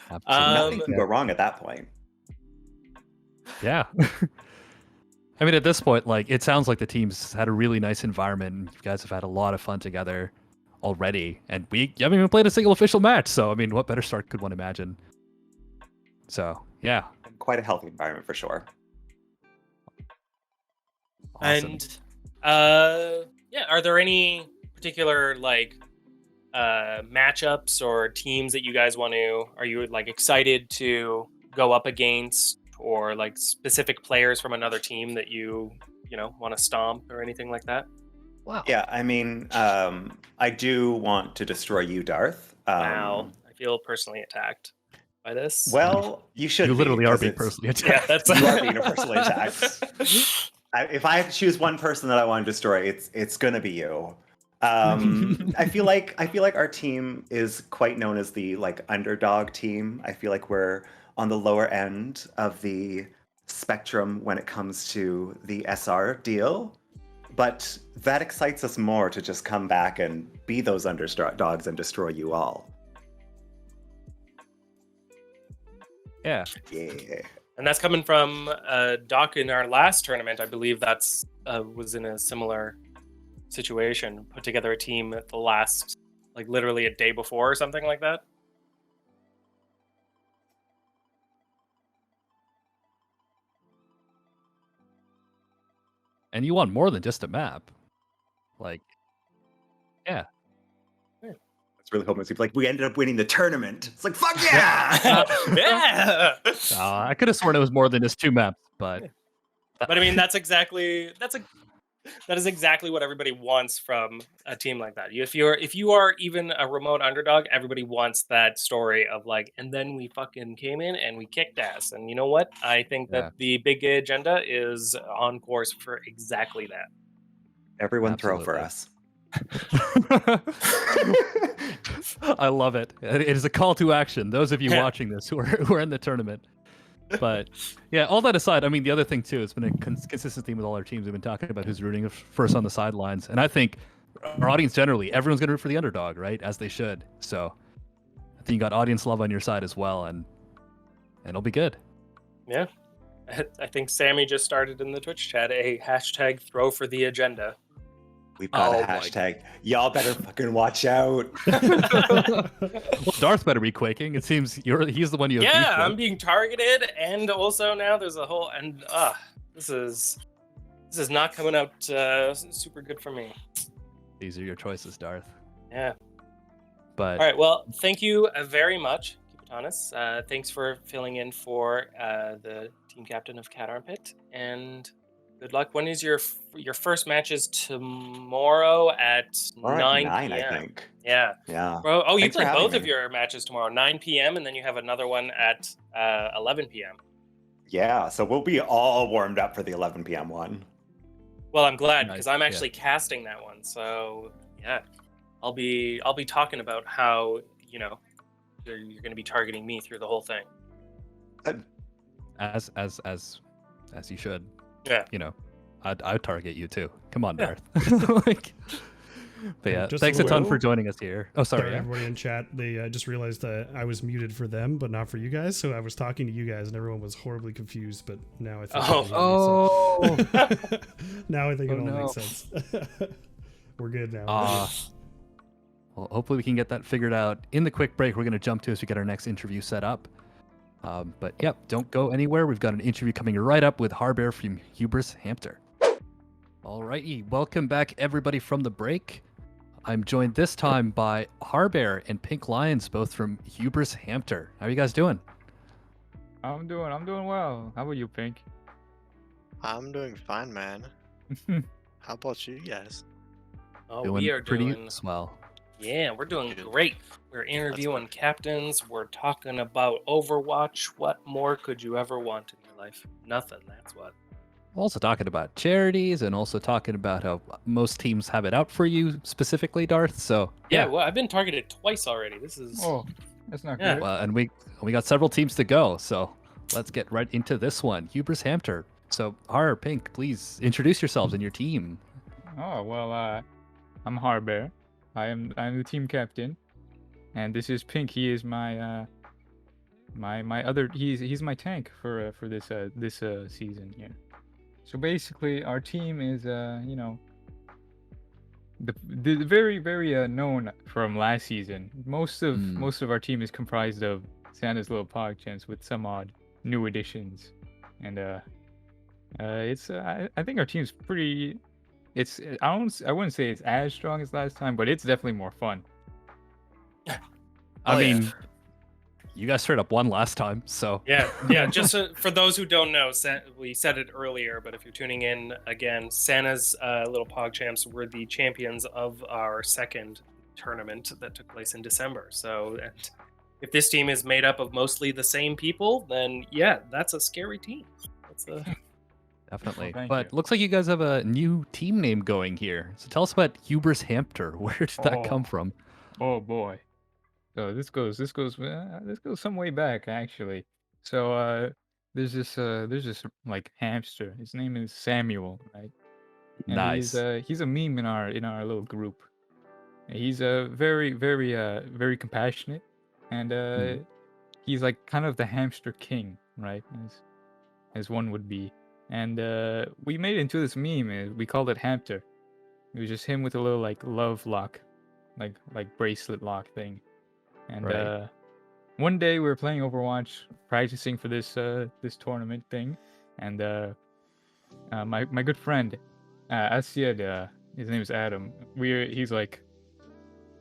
Absolutely. Nothing can go wrong at that point. Yeah. I mean, at this point, like, it sounds like the team's had a really nice environment. You guys have had a lot of fun together already, and we haven't even played a single official match. So, I mean, what better start could one imagine? So, yeah. Quite a healthy environment for sure. Awesome. And are there any particular matchups or teams that you guys are you like excited to go up against, or like specific players from another team that you want to stomp or anything like that? Wow. Yeah, I mean, I do want to destroy you, Darth. Wow, I feel personally attacked by this. Well, you should. You literally are being because personally Yeah, attacked. that's you are being personally attacked. If I have to choose one person that I want to destroy, it's gonna be you. I feel like our team is quite known as the underdog team. I feel like we're on the lower end of the spectrum when it comes to the SR deal, but that excites us more to just come back and be those underdogs and destroy you all. Yeah. Yeah. And that's coming from Doc in our last tournament. I believe that's was in a similar situation. Put together a team at the last, literally a day before or something like that. And you won more than just a map. Yeah. It's really hoping it's we ended up winning the tournament. It's like, fuck yeah! Yeah. I could have sworn it was more than just 2 maps, but But I mean, that is exactly what everybody wants from a team like that. If you are even a remote underdog, everybody wants that story of and then we fucking came in and we kicked ass. And you know what? I think that the big gay agenda is on course for exactly that. Everyone throw for Absolutely. us. I love it. It is a call to action. Those of you watching this who are in the tournament. But yeah, all that aside, I mean, the other thing too, it's been a consistent theme with all our teams. We've been talking about who's rooting first on the sidelines, and I think our audience generally, everyone's going to root for the underdog, right? As they should. So I think you got audience love on your side as well, and it'll be good. Yeah. I think Sammy just started in the Twitch chat a hashtag throw for the agenda. We've got a hashtag. Y'all better fucking watch out. Well, Darth better be quaking. It seems he's the one you have beef with. I'm being targeted, and also now there's a whole this is not coming out super good for me. These are your choices, Darth. Yeah. But all right. Well, thank you very much, Kipitanis. Thanks for filling in for the team captain of Cat Armpit, and good luck. When is your first match? Is tomorrow at 9 p.m. I think. Yeah. Yeah. Bro, you Thanks for play having both of me. your matches tomorrow, 9 p.m., and then you have another one at 11 p.m. Yeah, so we'll be all warmed up for the 11 p.m. one. Well, I'm glad Nice, because I'm actually casting that one. So yeah, I'll be talking about how you're going to be targeting me through the whole thing. as you should. Yeah. I'd target you too. Come on, Yeah. Darth. But yeah, Just thanks a ton little- for joining us here. Oh, sorry. Yeah. Everybody in chat, they just realized that I was muted for them, but not for you guys. So I was talking to you guys, and everyone was horribly confused. But now I think now I think it all makes sense. We're good now. Well, hopefully we can get that figured out. In the quick break, we're going to jump to as we get our next interview set up. But yep, don't go anywhere. We've got an interview coming right up with Hubris from Hubris Hampter. Alrighty, welcome back everybody from the break. I'm joined this time by Harbear and Pink Lions, both from Hubris Hampter. How are you guys doing? I'm doing well. How about you, Pink? I'm doing fine, man. How about you guys? Oh, Doing we are pretty doing. swell. Yeah, we're doing Good. great. We're interviewing captains. We're talking about Overwatch. What more could you ever want in your life? Nothing. That's what. Also talking about charities and also talking about how most teams have it out for you specifically, Darth. So Yeah, well, I've been targeted twice already. This is. Oh, that's not Yeah. good. well, and we got several teams to go. So let's get right into this one. Hubris Hampter. So Har, Pink, please introduce yourselves and your team. Oh well, I'm Harbear. I'm the team captain, and this is Pink. He is my my other. He's my tank for this season here. So basically, our team is the very known from last season. Most of our team is comprised of Santa's Little PogChamps with some odd new additions, and I think our team's pretty. I wouldn't say it's as strong as last time, but it's definitely more fun. I Oh, yeah. mean, you guys straight up won last time, so Yeah. Just for those who don't know, we said it earlier, but if you're tuning in again, Santa's Little PogChamps were the champions of our second tournament that took place in December. So, if this team is made up of mostly the same people, then yeah, that's a scary team. That's a. definitely. thank But you. looks like you guys have a new team name going here. So tell us about Hubris Hampter. Where did that Oh. come from? Oh boy. So this goes some way back actually. So there's this like hamster. His name is Samuel, right? And Nice. he's a meme in our little group. He's very compassionate, and he's like kind of the hamster king, right? As one would be. And we made it into this meme. We called it Hampter. It was just him with a little like love lock, like bracelet lock thing. And Right. one day we were playing Overwatch, practicing for this tournament thing, and my good friend Asiad, his name is Adam. He's like,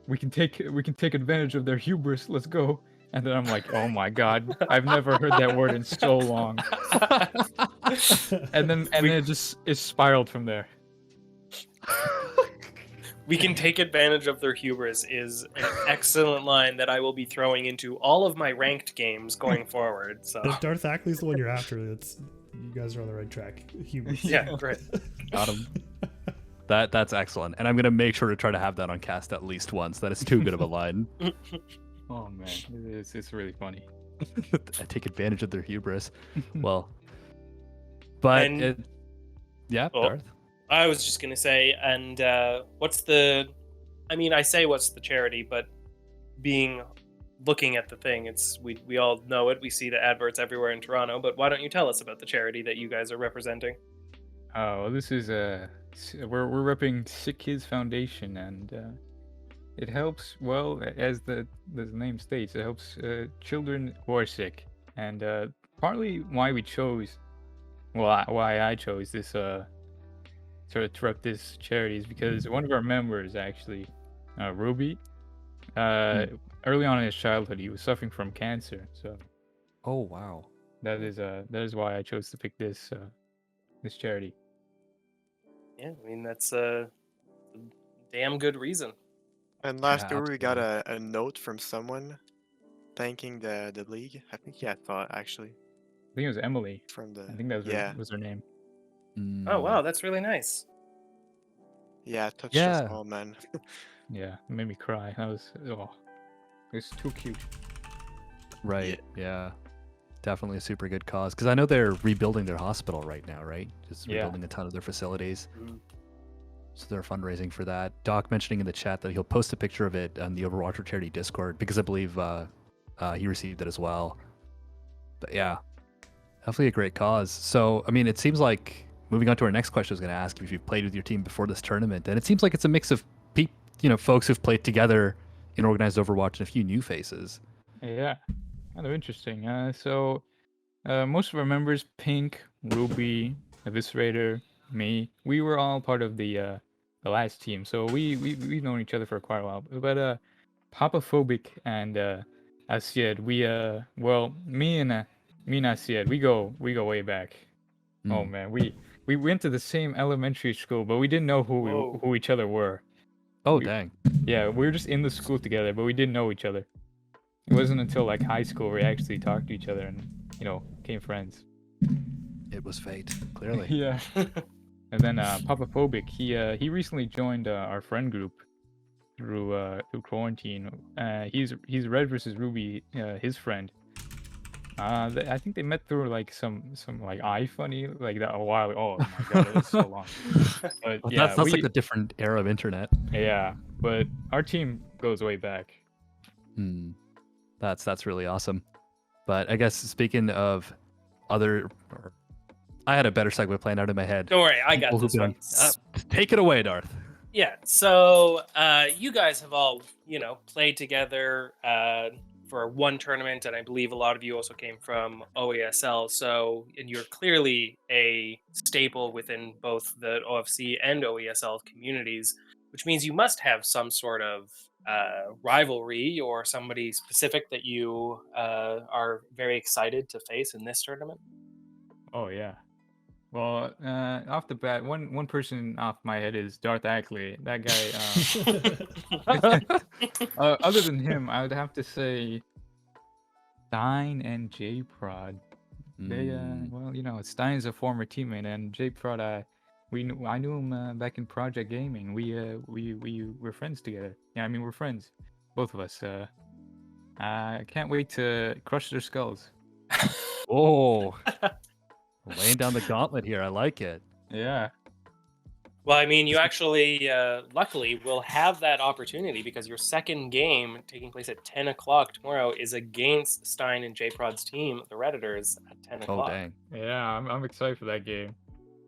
we can take advantage of their hubris. Let's go. And then I'm like, oh my god, I've never heard that word in so long. And then it spiraled from there. We can take advantage of their hubris is an excellent line that I will be throwing into all of my ranked games going forward. So DarthAckley's the one you're after. You guys are on the right track. Humans. yeah, great. Got him. That's excellent. And I'm gonna make sure to try to have that on cast at least once. That is too good of a line. Oh man, it's really funny. I take advantage of their hubris. Well, but And- yeah, Oh. Darth. I was just gonna say, and what's the? I mean, I say what's the charity, but looking at the thing, we all know it. We see the adverts everywhere in Toronto. But why don't you tell us about the charity that you guys are representing? Oh, well, this is we're repping Sick Kids Foundation, and it helps. Well, as the name states, it helps children who are sick, and partly why we chose, why I chose this to rep this charity is because one of our members actually, Ruby, early on in his childhood, he was suffering from cancer. So Oh wow. that is why I chose to pick this charity. Yeah, I mean that's a damn good reason. And last Yeah, year we got a note from someone thanking the league. I think I thought actually I think it was Emily. from the I think that yeah was her name. Oh wow, that's really nice. yeah it touched Yeah. us all, man. Yeah, it made me cry. It's too cute. Right. Yeah. Definitely a super good cause. Because I know they're rebuilding their hospital right now, right? Just Yeah. rebuilding a ton of their facilities. Mhm. So they're fundraising for that. Doc mentioning in the chat that he'll post a picture of it on the Overwatch charity Discord because I believe he received it as well. But yeah, definitely a great cause. So, I mean, it seems like moving on to our next question, I was going to ask if you've played with your team before this tournament. And it seems like it's a mix of folks who've played together in organized Overwatch and a few new faces. Yeah, kind of interesting. So most of our members, Pink, Ruby, Eviscerator, me, we were all part of the last team. So we've known each other for quite a while. But Papaphobic and Asied, me and Asied, we go way back. Oh man, we went to the same elementary school, but we didn't know who each other were. Oh, dang. Yeah, we were just in the school together, but we didn't know each other. It wasn't until like high school we actually talked to each other and became friends. It was fate, clearly. Yeah. And then Papaphobic, he recently joined our friend group through quarantine. He's Red versus Ruby, his friend. I think they met through like some like iFunny like that a while. Oh my god, it was so long. But Well, yeah, that sounds like a different era of internet. yeah, but our team goes way back. That's really awesome. But I guess speaking of I had a better segue planned out in my head. Don't worry, I got People this who've one. been- take it away, Darth. Yeah, so you guys have all, played together for one tournament, and I believe a lot of you also came from OESL, and you're clearly a staple within both the OFC and OESL communities, which means you must have some sort of rivalry or somebody specific that you are very excited to face in this tournament. Oh yeah. Well, off the bat, one person off my head is DarthAckley. That guy. Other than him, I would have to say Stein and J-Prod. They, Stein is a former teammate, and J-Prod, I knew him back in Project Gaming. We were friends together. Yeah, I mean we're friends, both of us. I can't wait to crush their skulls. Oh. Laying down the gauntlet here. I like it. Yeah. Well, I mean, you actually, luckily, will have that opportunity because your second game, taking place at 10 o'clock tomorrow, is against Stein and J-Prod's team, the Redditors, at 10 o'clock. Oh, dang. Yeah, I'm excited for that game.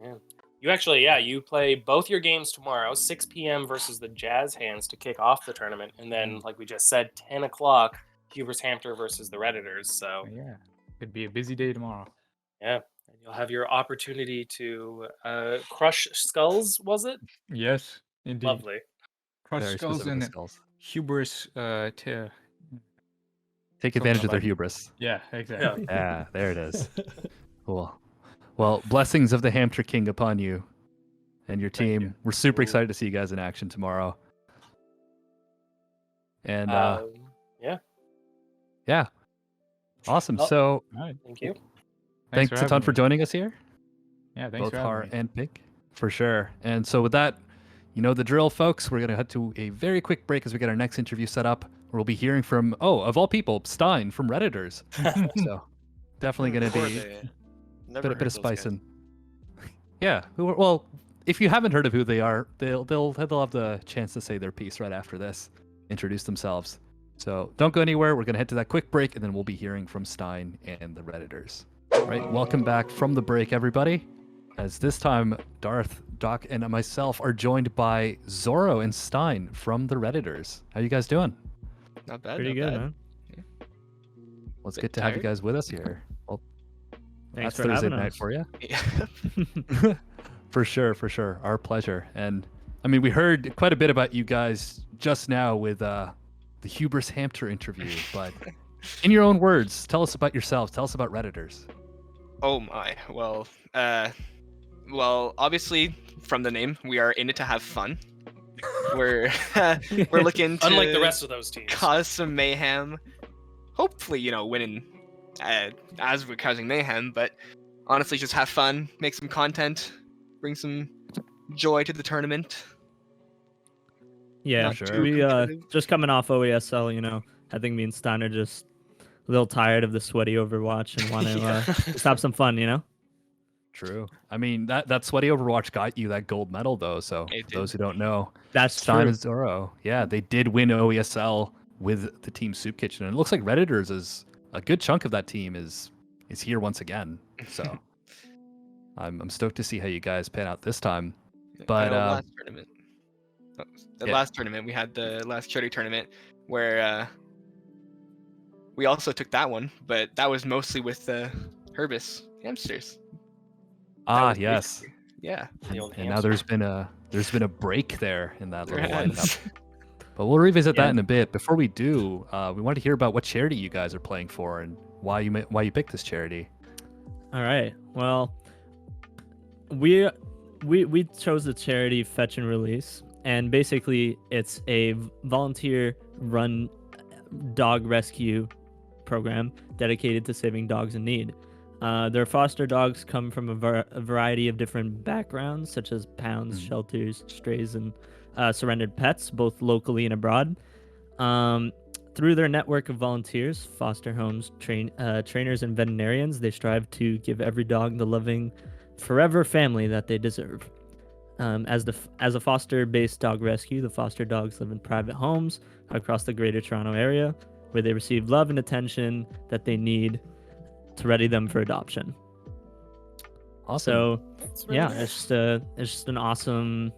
Yeah. You actually, you play both your games tomorrow, 6 p.m. versus the Jazz Hands to kick off the tournament. And then, like we just said, 10 o'clock, Hubris Hampter versus the Redditors. So, yeah, could be a busy day tomorrow. Yeah. And you'll have your opportunity to crush skulls, was it? Yes, indeed. Lovely. Crush Very skulls specific and skulls. hubris. Take advantage of their hubris. Yeah, exactly. Yeah, there it is. Cool. Well, blessings of the Hampter King upon you and your team. you. We're super excited to see you guys in action tomorrow. And yeah, awesome. Well, So All right. Thank you. thanks a ton having for me. joining us here. Yeah, thanks Both for Har having me. and Pink, for sure. And so with that, you know the drill, folks. We're going to head to a very quick break as we get our next interview set up. We'll be hearing from, of all people, Stein from Redditors. So definitely going to be a bit of spice in. Yeah. Well, if you haven't heard of who they are, they'll have the chance to say their piece right after this, introduce themselves. So don't go anywhere. We're going to head to that quick break, and then we'll be hearing from Stein and the Redditors. All right, welcome back from the break, everybody. As this time, Darth, Doc, and myself are joined by Zorro and Stein from the Redditors. How you guys doing? Not bad. Pretty not good, bad. man. Well, it's Bit good to have you tired. guys with us here. Well, Thanks that's for Thursday having night us. for you. Yeah. For sure. Our pleasure. And I mean, we heard quite a bit about you guys just now with the Hubris Hampter interview, but in your own words, tell us about yourselves. Tell us about Redditors. Oh my. Well, obviously from the name, we are in it to have fun. We're looking to Unlike the rest of those teams. cause some mayhem. Hopefully, winning as we're causing mayhem, but honestly just have fun, make some content, bring some joy to the tournament. Yeah, Not sure. too we competitive. just coming off OESL, I think me and Stein are just a little tired of the sweaty Overwatch and want to just have some fun, True. I mean, that sweaty Overwatch got you that gold medal, though. So It for those who don't know, That's Stein true. and Zorro, yeah, they did win OESL with the team Soup Kitchen, and it looks like Redditors is a good chunk of that team is here once again. So I'm stoked to see how you guys pan out this time. But last tournament. yeah. Last tournament, we had the last charity tournament where we also took that one, but that was mostly with the Hubris Hamsters. That was yes. basically- Yeah. The old And now hamster. there's been a there's been a break there in that There little has. lineup. But we'll revisit Yeah. that in a bit. Before we do, we want to hear about what charity you guys are playing for and why you picked this charity. All right. Well, we chose the charity Fetch and Release, and basically it's a volunteer-run dog rescue program dedicated to saving dogs in need. Their foster dogs come from a variety of different backgrounds, such as pounds, shelters, strays, and surrendered pets, both locally and abroad. Through their network of volunteers, foster homes, trainers, and veterinarians, they strive to give every dog the loving, forever family that they deserve. As a foster-based dog rescue, the foster dogs live in private homes across the Greater Toronto Area, where they receive love and attention that they need to ready them for adoption. Awesome. So, That's really yeah, nice. it's just an awesome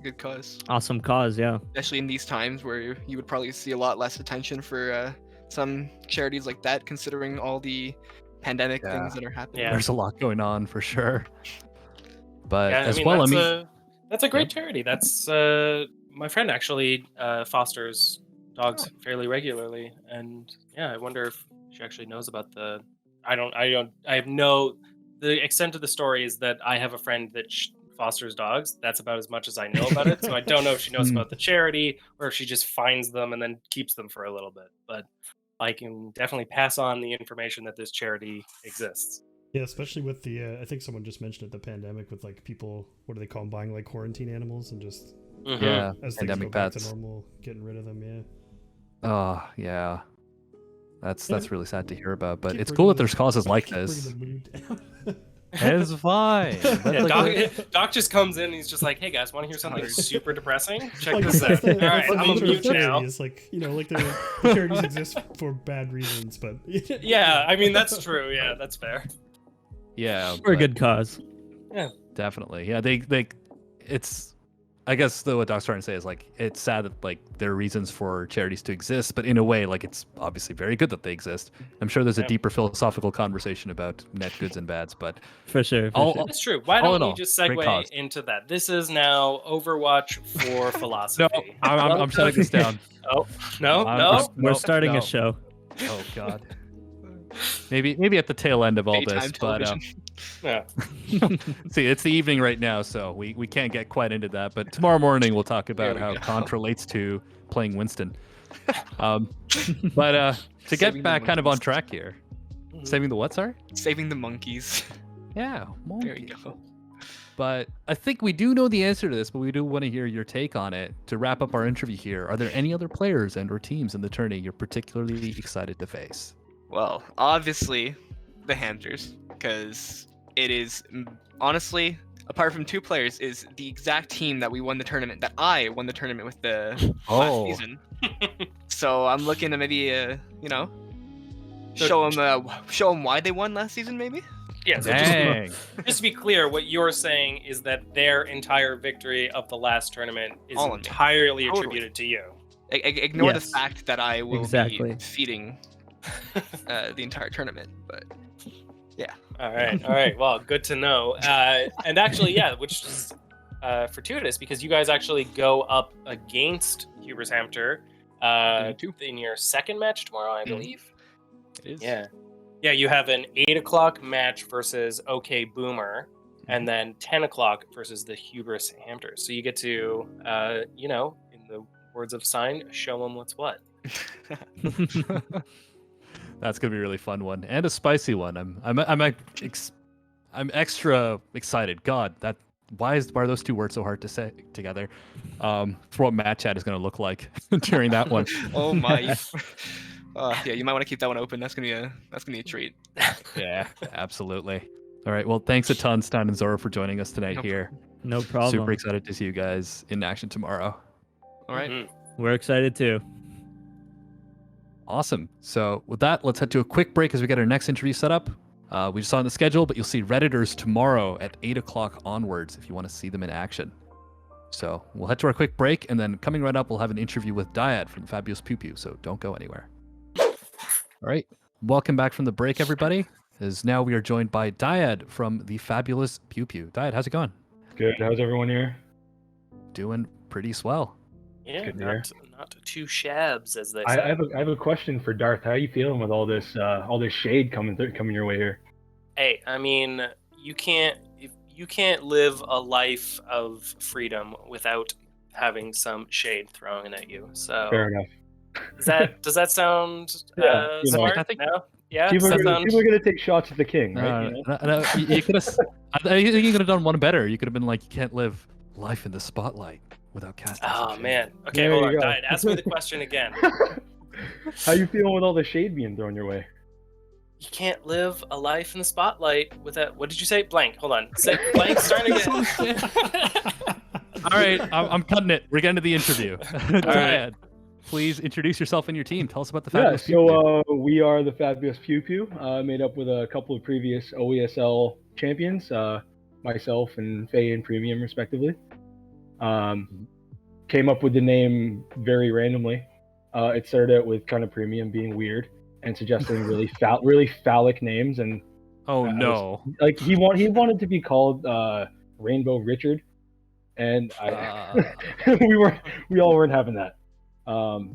Good cause. cause. Yeah. Especially in these times where you would probably see a lot less attention for some charities like that, considering all the pandemic Yeah. things that are happening. Yeah. There's a lot going on for sure. But Yeah, as well, that's a great charity. That's my friend actually fosters dogs fairly regularly, and yeah, I wonder if she actually knows about the. I have no. The extent of the story is that I have a friend that fosters dogs. That's about as much as I know about it. So I don't know if she knows about the charity or if she just finds them and then keeps them for a little bit. But I can definitely pass on the information that this charity exists. Yeah, especially with the I think someone just mentioned it, the pandemic with like people, what do they call them, buying like quarantine animals and just yeah, as things pandemic go back pets. to normal, getting rid of them. Yeah. Oh yeah, that's really sad to hear about. But Keep it's cool that bringing there's causes like bringing this. the mood down. It's fine. That's Yeah, like Doc just comes in and he's just like, "Hey guys, want to hear something super depressing? Check Like, this out." All right, like, I'm a the mute charity now. is like, like the charities exist for bad reasons, but Yeah, I mean that's true. Yeah, that's fair. yeah, For a but good cause. definitely. Yeah, they it's. I guess though what Doc's trying to say is like it's sad that like there are reasons for charities to exist, but in a way like it's obviously very good that they exist. I'm sure there's a Yeah. deeper philosophical conversation about net goods and bads, but For sure. For I'll- sure. That's true. Why All don't in we all, just great segue cause. into that? This is now Overwatch for no, philosophy. I'm shutting this down. Oh no, I'm no. just- We're no, starting no. a show. Oh God. Maybe at the tail end of all Daytime this, but television. Yeah. see, it's the evening right now, so we can't get quite into that. But tomorrow morning we'll talk about we how go. Contra relates to playing Winston. But to Saving get the back kind of on monkeys. track here, Mhm. saving the what? Sorry. Saving the monkeys. Yeah. There you monkeys. go. But I think we do know the answer to this, but we do want to hear your take on it. To wrap up our interview here, are there any other players and or teams in the tourney you're particularly excited to face? Well, obviously, the Hampters, because it is honestly, apart from two players, is the exact team that we won the tournament. That I won the tournament with the Oh. last season. So I'm looking to maybe, So- show them why they won last season, maybe. Yeah. So Dang. just to be clear, what you're saying is that their entire victory of the last tournament is All on me. entirely Totally. attributed to you. Ignore Yes. the fact that I will Exactly. be feeding the entire tournament, but All right. Well, good to know. And actually, yeah, which is fortuitous because you guys actually go up against Hubris Hampter in your second match tomorrow, I believe. It is. Yeah. Yeah, you have an 8 o'clock match versus OK Boomer, and then 10 o'clock versus the Hubris Hampters. So you get to, in the words of Sign, show them what's what. That's gonna be a really fun one and a spicy one. I'm extra excited. God, why are those two words so hard to say together? For what match chat is gonna look like during that one. oh my. Yeah, you might want to keep that one open. That's gonna be a treat. Yeah, absolutely. All right. Well, thanks a ton, Stein and Zora, for joining us tonight No here. No problem. Super excited to see you guys in action tomorrow. All right. Mhm. We're excited too. Awesome. So with that, let's head to a quick break as we get our next interview set up. We just saw on the schedule, but you'll see Redditors tomorrow at 8 o'clock onwards if you want to see them in action. So we'll head to our quick break, and then coming right up, we'll have an interview with Dyad from the Fabulous Pew Pew, so don't go anywhere. All right. Welcome back from the break, everybody. As now we are joined by Dyad from the Fabulous Pew Pew. Dyad, how's it going? Good. How's everyone here? doing pretty swell. Yeah, good to hear. not too shabs, as they I say. have a question for Darth. How are you feeling with all this shade coming your way here? Hey, I mean, you can't live a life of freedom without having some shade thrown at you. So Fair enough. does that sound Yeah, you know, smart? I think- No? Yeah. People Does are that sound... gonna take shots at the king, right? You know? No, you could have. I think you could have done one better. You could have been like, you can't live life in the spotlight without casting. some Oh shade." man. Okay, There hold you on. go. Diet. Ask me the question again. How you feeling with all the shade being thrown your way? You can't live a life in the spotlight without. What did you say? Blank. Hold on. Say blank. Starting again. All right, I'm cutting it. We're getting to the interview. Diane, please introduce yourself and your team. Tell us about the Yeah, Fabulous Pew Pew. so we are the Fabulous Pew Pew, made up with a couple of previous OESL champions, myself and Faye in Premium, respectively. Came up with the name very randomly. It started out with kind of Premium being weird and suggesting really phallic names, and Oh no. like he wanted to be called Rainbow Richard, and we all weren't having that. So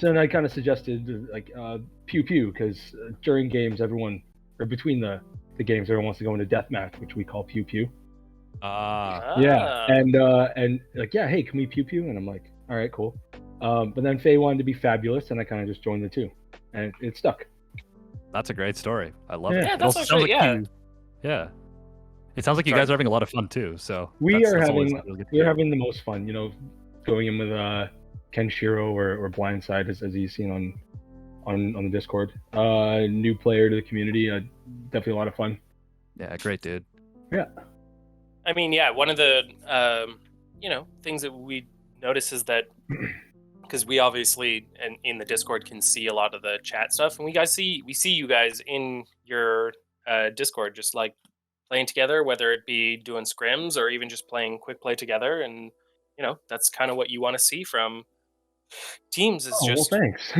then I kind of suggested like Pew Pew, because during games between the games everyone wants to go into deathmatch, which we call Pew Pew. Yeah, and like, yeah, hey, can we Pew Pew? And I'm like, all right, cool. But then Faye wanted to be Fabulous, and I kind of just joined the two, and it stuck. That's a great story. I love Yeah. it. Yeah, It that's also actually sounds like yeah. It sounds like you Sorry. guys are having a lot of fun too. So We're that's always having really good to we're hear. having the most fun, going in with Kenshiro or Blindside, as you've seen on the Discord. New player to the community, definitely a lot of fun. Yeah, great dude. I mean, yeah, one of the things that we notice is that because we obviously in the Discord can see a lot of the chat stuff, and we see you guys in your Discord just like playing together, whether it be doing scrims or even just playing quick play together, and that's kind of what you want to see from teams. Is just well, thanks.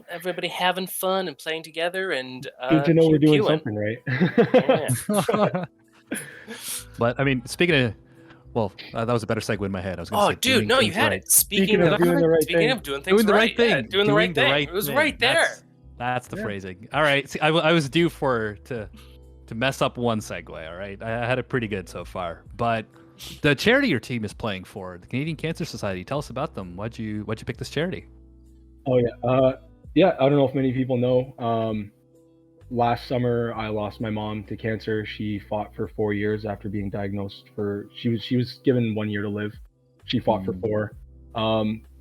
everybody having fun and playing together, and Good to know we're doing pew-pewing. something right. Yeah. But I mean, speaking of, well, that was a better segue in my head. I was going to Oh, say dude, doing no, you things had right. it. Speaking of doing the right speaking thing. of doing things Doing the right right, yeah, thing. doing the right thing. right It was thing. right there. That's the Yeah. phrasing. All right, see, I was due to mess up one segue. All right, I had it pretty good so far. But the charity your team is playing for, the Canadian Cancer Society. Tell us about them. Why'd you pick this charity? Oh yeah, yeah. I don't know if many people know. Last summer, I lost my mom to cancer. She fought for 4 years after being diagnosed she was given 1 year to live. She fought for 4.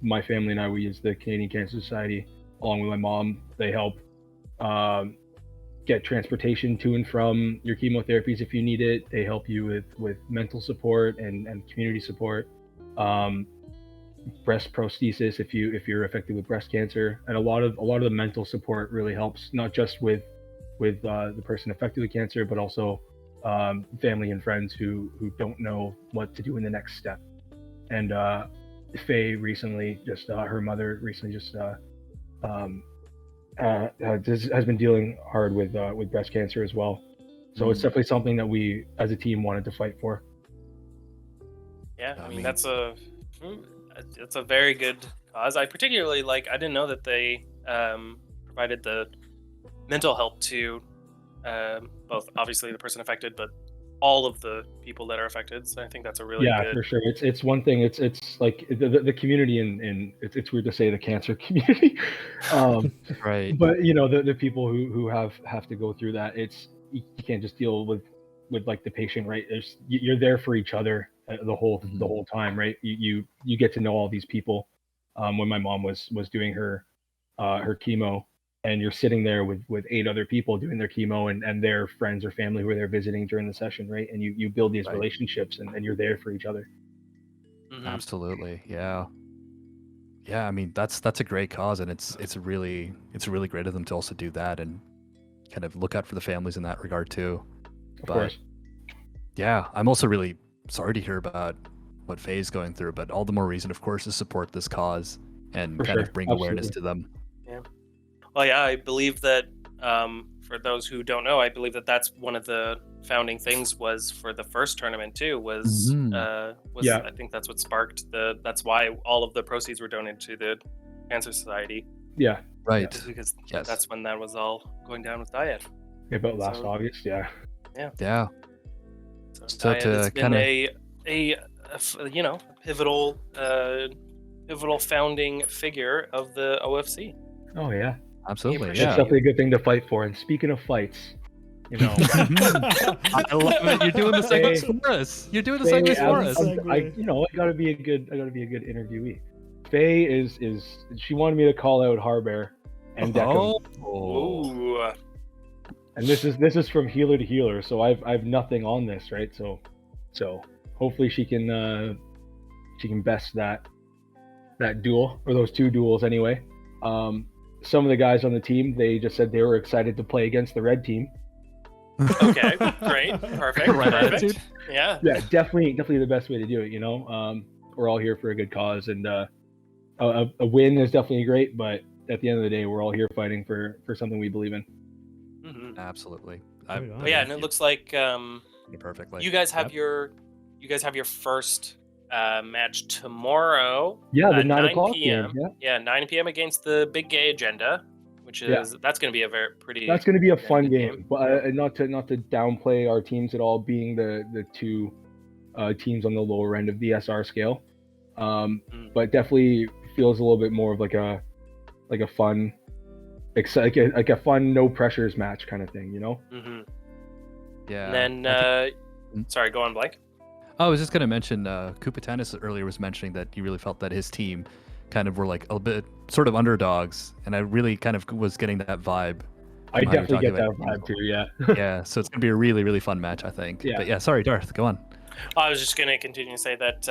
My family and I, we use the Canadian Cancer Society along with my mom. They help get transportation to and from your chemotherapies if you need it. They help you with mental support and community support. Breast prosthesis if you're affected with breast cancer, and a lot of the mental support really helps, not just with the person affected with cancer, but also family and friends who don't know what to do in the next step. And Faye recently, her mother recently has been dealing hard with breast cancer as well. So it's definitely something that we as a team wanted to fight for. Yeah, I mean that's a very good cause. I particularly I didn't know that they provided the mental help to both obviously the person affected, but all of the people that are affected. So I think that's a really good. For sure. It's one thing. It's like the community in it's weird to say the cancer community, Right. but the people who have to go through that. You can't just deal with like the patient, right? You're there for each other the whole time, right? You get to know all these people. When my mom was doing her chemo, and you're sitting there with 8 other people doing their chemo and their friends or family who are there visiting during the session, right? And you build these relationships and you're there for each other. Mhm. Absolutely. Yeah. I mean, that's a great cause, and it's really great of them to also do that and kind of look out for the families in that regard too. Of course. Yeah, I'm also really sorry to hear about what Faye's going through, but all the more reason, of course, to support this cause and For kind sure. of bring awareness to them. Well, yeah, I believe that for those who don't know, I believe that that's one of the founding things was for the first tournament too. Was Yeah. I think that's what sparked that's why all of the proceeds were donated to the Cancer Society. Yeah. Right. Because Yes. that's when that was all going down with Diet. About last So- August. Yeah. Yeah. So Diet to has been kinda- a pivotal founding figure of the OFC. Oh yeah. Absolutely. It's Yeah. definitely a good thing to fight for. And speaking of fights, you know, I love it. You're doing the segments for us. You're doing the segments for us. I gotta be a good interviewee. Faye is she wanted me to call out Harbor and Deckham, Ooh. and this is from healer to healer. So I've nothing on this, right? So hopefully she can best that duel, or those two duels anyway. Some of the guys on the team, they just said they were excited to play against the red team. Okay, great, perfect, Right perfect. attitude. Yeah. Yeah, definitely the best way to do it. You know, we're all here for a good cause, and a win is definitely great. But at the end of the day, we're all here fighting for something we believe in. Mhm. Absolutely. Right on. But yeah, and it looks like Perfectly. you guys have your first match tomorrow. Yeah, the at 9 o'clock p.m. game. Yeah, 9 p.m. against the Big Gay Agenda, which is that's going to be a very pretty. That's going to be a fun good game, but not to downplay our teams at all, being the two teams on the lower end of the SR scale. But definitely feels a little bit more of like a fun, like a fun no pressures match kind of thing, you know? Mm-hmm. Yeah. And then, I sorry, go on, Blank. I was just going to mention, Kupitanis earlier was mentioning that he really felt that his team kind of were like a bit sort of underdogs, and I really kind of was getting that vibe. I from how you're definitely get talking that about vibe too, yeah. Yeah, so it's going to be a really, really fun match, I think. Yeah. But yeah, sorry, Darth, go on. I was just going to continue to say that,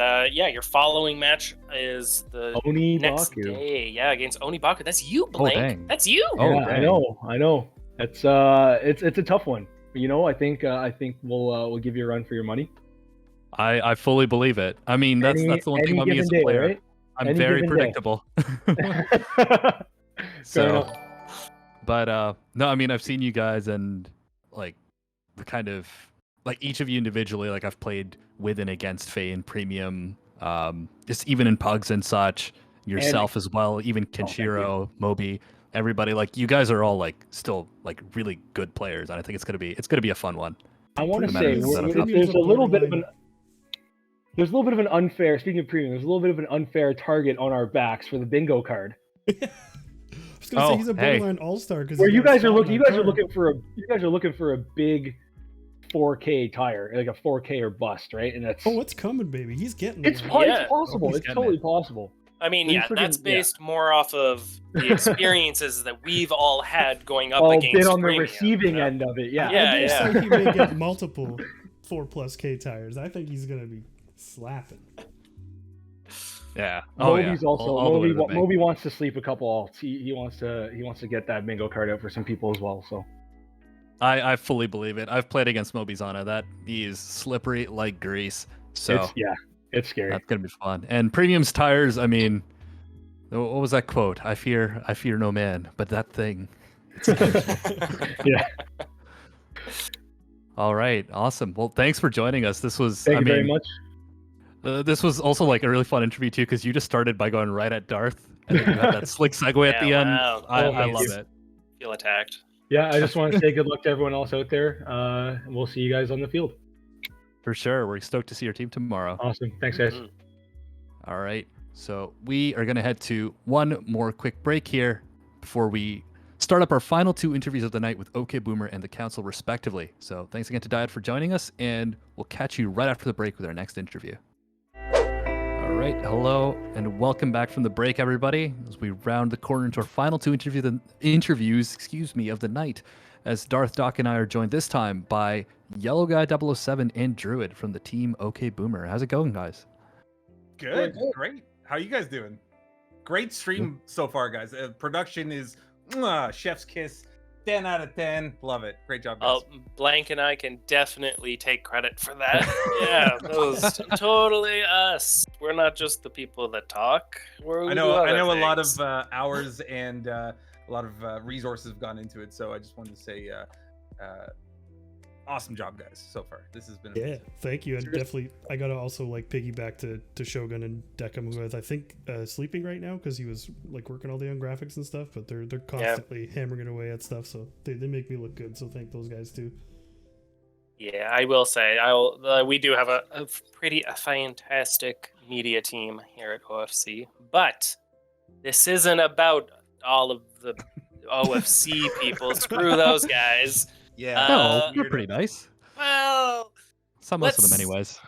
your following match is the next Onibaku. day. Yeah, against Onibaku. That's you, Blank. dang. That's you. Oh, Yeah, dang. I know. It's a tough one. You know, I think we'll give you a run for your money. I fully believe it. I mean, that's the one thing about me as a given day, player. right? I'm Any very given day. predictable. Fair So, enough. but no, I mean, I've seen you guys, and like the kind of like each of you individually, like I've played with and against Faye in Premium, just even in Pugs and such, yourself as well, even Kenshiro, Moby, everybody. Like you guys are all like still like really good players, and I think it's gonna be a fun one. I want to No say matter who's set up. there's a little bit of an unfair. Speaking of premium, there's a little bit of an unfair target on our backs for the bingo card. I was gonna say he's a borderline all-star because Where you guys are looking for a big 4K tire, like a 4K or bust, right? And that's Oh, it's coming, baby. He's getting it's there. it's possible. He's It's getting totally it. possible. I mean, Are you yeah, freaking- that's yeah. based more off of the experiences that we've all had going up All against been on the Premium, receiving you know? end of it. Yeah. Yeah. I dare say he may get multiple 4+K tires. I think he's gonna be slapping. Yeah. Oh yeah. Moby's also All the way to the bank. Moby wants to sleep a couple alts. He wants to get that bingo card out for some people as well. So I fully believe it. I've played against Mobizana. That he is slippery like grease. So it's scary. that's gonna be fun. And Premium's tires. I mean, what was that quote? I fear no man, but that thing. Yeah. All right. Awesome. Well, thanks for joining us. This was. Thank I you mean, very much. This was also like a really fun interview too, because you just started by going right at Darth, and then you had that slick segue at the end. Wow. I love it. Feel attacked. Yeah, I just want to say good luck to everyone else out there. We'll see you guys on the field. For sure. We're stoked to see your team tomorrow. Awesome. Thanks, guys. Mhm. All right. So we are going to head to one more quick break here before we start up our final two interviews of the night with OK Boomer and the Council, respectively. So thanks again to Diet for joining us, and we'll catch you right after the break with our next interview. All right. Hello, and welcome back from the break, everybody, as we round the corner into our final two interviews of the night, as Darth, Doc, and I are joined this time by Yellow Guy 007 and Druid from the team OK Boomer. How's it going, guys? Good, great. How you guys doing? Great stream so far, guys. Production is chef's kiss. 10 out of 10. Love it. Great job, guys. Blank and I can definitely take credit for that. Yeah, that was totally us. We're not just the people that talk. I know a lot of hours and a lot of resources have gone into it. So I just wanted to say awesome job, guys, so far. This has been Yeah, amazing. thank you. And definitely, I gotta also like piggyback to Shogun and Deckham, who is I think sleeping right now because he was like working all day on graphics and stuff. But they're constantly hammering it away at stuff, so they make me look good. So thank those guys too. Yeah, I will say, we do have a fantastic media team here at OFC, but this isn't about all of the OFC people. Screw those guys. Yeah. No, they're pretty nice. Well, Most of them, let's- anyways.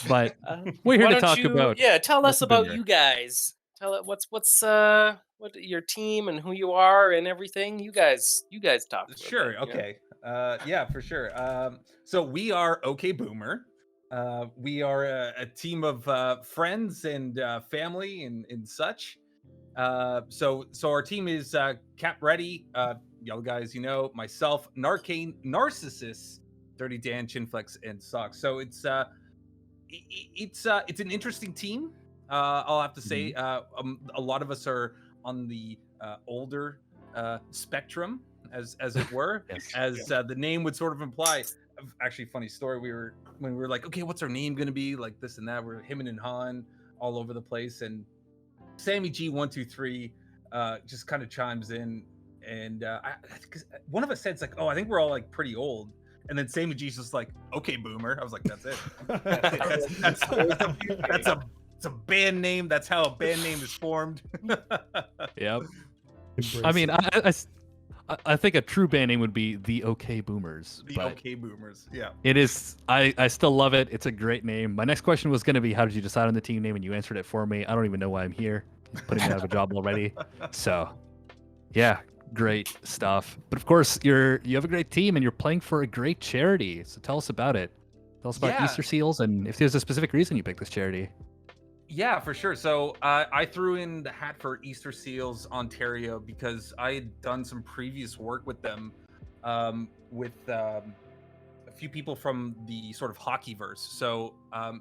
But we're here why to don't talk you- about. Yeah, tell us what's been about there. you guys. Tell it what your team and who you are and everything. You guys talk. for a Sure. bit, you know? Okay. Yeah, for sure. So we are OK Boomer. We are a team of friends and family and such. So our team is Cap Ready, yellow guys, myself, Narcane, Narcissus, Dirty Dan, Chinflex, and Socks. So it's an interesting team. I'll have to say, a lot of us are on the older spectrum, as it were, the name would sort of imply. Actually, funny story. When we were like, okay, what's our name gonna be? Like this and that. We're him and Han all over the place, and Sammy G123 just kind of chimes in, and I think one of us said, it's like, oh, I think we're all like pretty old. And then Sammy G's just like, okay, Boomer. I was like, that's it. That's a band name. That's how a band name is formed. Yep. I mean, I think a true band name would be the OK Boomers. The but OK Boomers. Yeah. it is. I still love it. It's a great name. My next question was going to be, how did you decide on the team name? And you answered it for me. I don't even know why I'm here. You're putting me out of a job already. So, yeah, great stuff. But of course, you have a great team and you're playing for a great charity. So tell us about it. Tell us about Easter Seals and if there's a specific reason you picked this charity. Yeah, for sure. So I threw in the hat for Easter Seals Ontario because I had done some previous work with them, with a few people from the sort of hockeyverse. So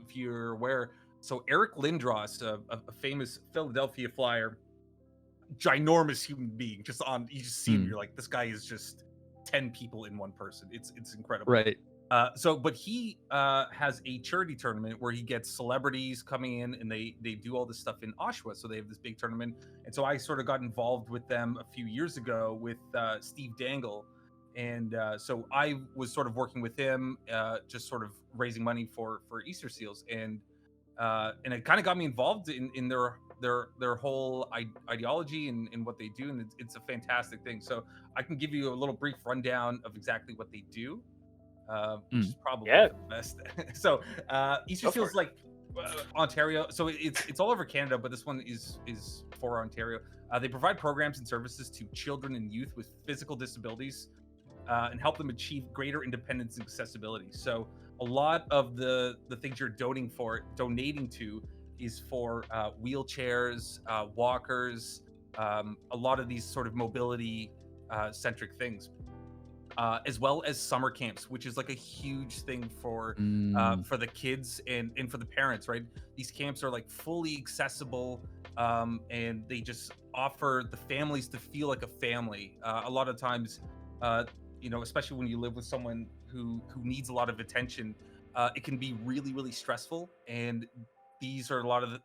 if you're aware, so Eric Lindros, a famous Philadelphia Flyer, ginormous human being, you just see him, you're like, this guy is just 10 people in one person. It's incredible. Right. But he has a charity tournament where he gets celebrities coming in and they do all this stuff in Oshawa. So they have this big tournament. And so I sort of got involved with them a few years ago with Steve Dangle. And so I was sort of working with him, just sort of raising money for Easter Seals. And it kind of got me involved in their whole ideology and what they do. And it's a fantastic thing. So I can give you a little brief rundown of exactly what they do. Which is probably the best. So Easter Seals, like Ontario. So it's all over Canada, but this one is for Ontario. They provide programs and services to children and youth with physical disabilities and help them achieve greater independence and accessibility. So a lot of the things you're donating to is for wheelchairs, walkers, a lot of these sort of mobility centric things. As well as summer camps, which is like a huge thing for the kids and for the parents, right? These camps are like fully accessible, and they just offer the families to feel like a family. A lot of times, especially when you live with someone who needs a lot of attention, it can be really, really stressful. And these are a lot of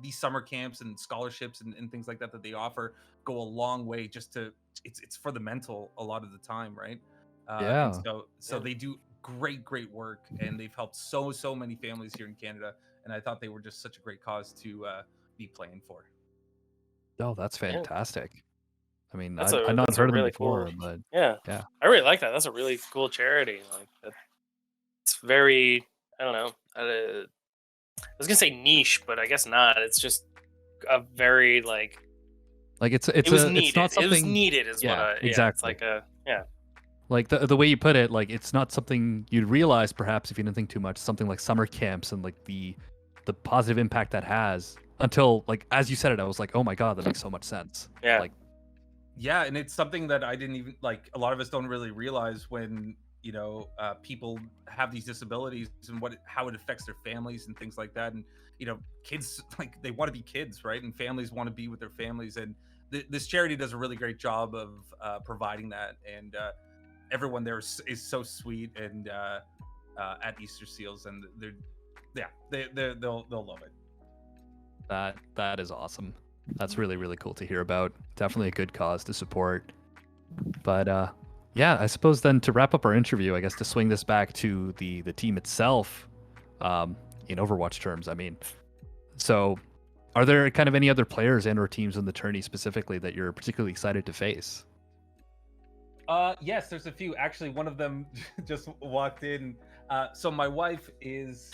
these summer camps and scholarships and things like that they offer go a long way just to it's for the mental a lot of the time, right? Yeah. So they do great work, and they've helped so many families here in Canada, and I thought they were just such a great cause to be playing for. Oh, that's fantastic. I mean, I've I've not heard of them before, but yeah, I really like that. That's a really cool charity. Like, it's very, I don't know. I was gonna say niche, but I guess not. It's just a very like it's it was needed. It's not something. It was needed, is what exactly. It's like Like the way you put it, like it's not something you'd realize perhaps if you didn't think too much. Something like summer camps and like the positive impact that has until like as you said it, I was like, oh my god, that makes so much sense. Yeah. Like, yeah, and it's something that I didn't even like. A lot of us don't really realize when people have these disabilities and how it affects their families and things like that. And kids, like, they want to be kids, right? And families want to be with their families. And this charity does a really great job of providing that. And everyone there is so sweet and at Easter Seals, and they'll love it. That is awesome. That's really, really cool to hear about. Definitely a good cause to support. But yeah, I suppose then to wrap up our interview, I guess to swing this back to the team itself, in Overwatch terms, I mean, so are there kind of any other players and or teams in the tourney specifically that you're particularly excited to face? Yes, there's a few. Actually, one of them just walked in. So my wife is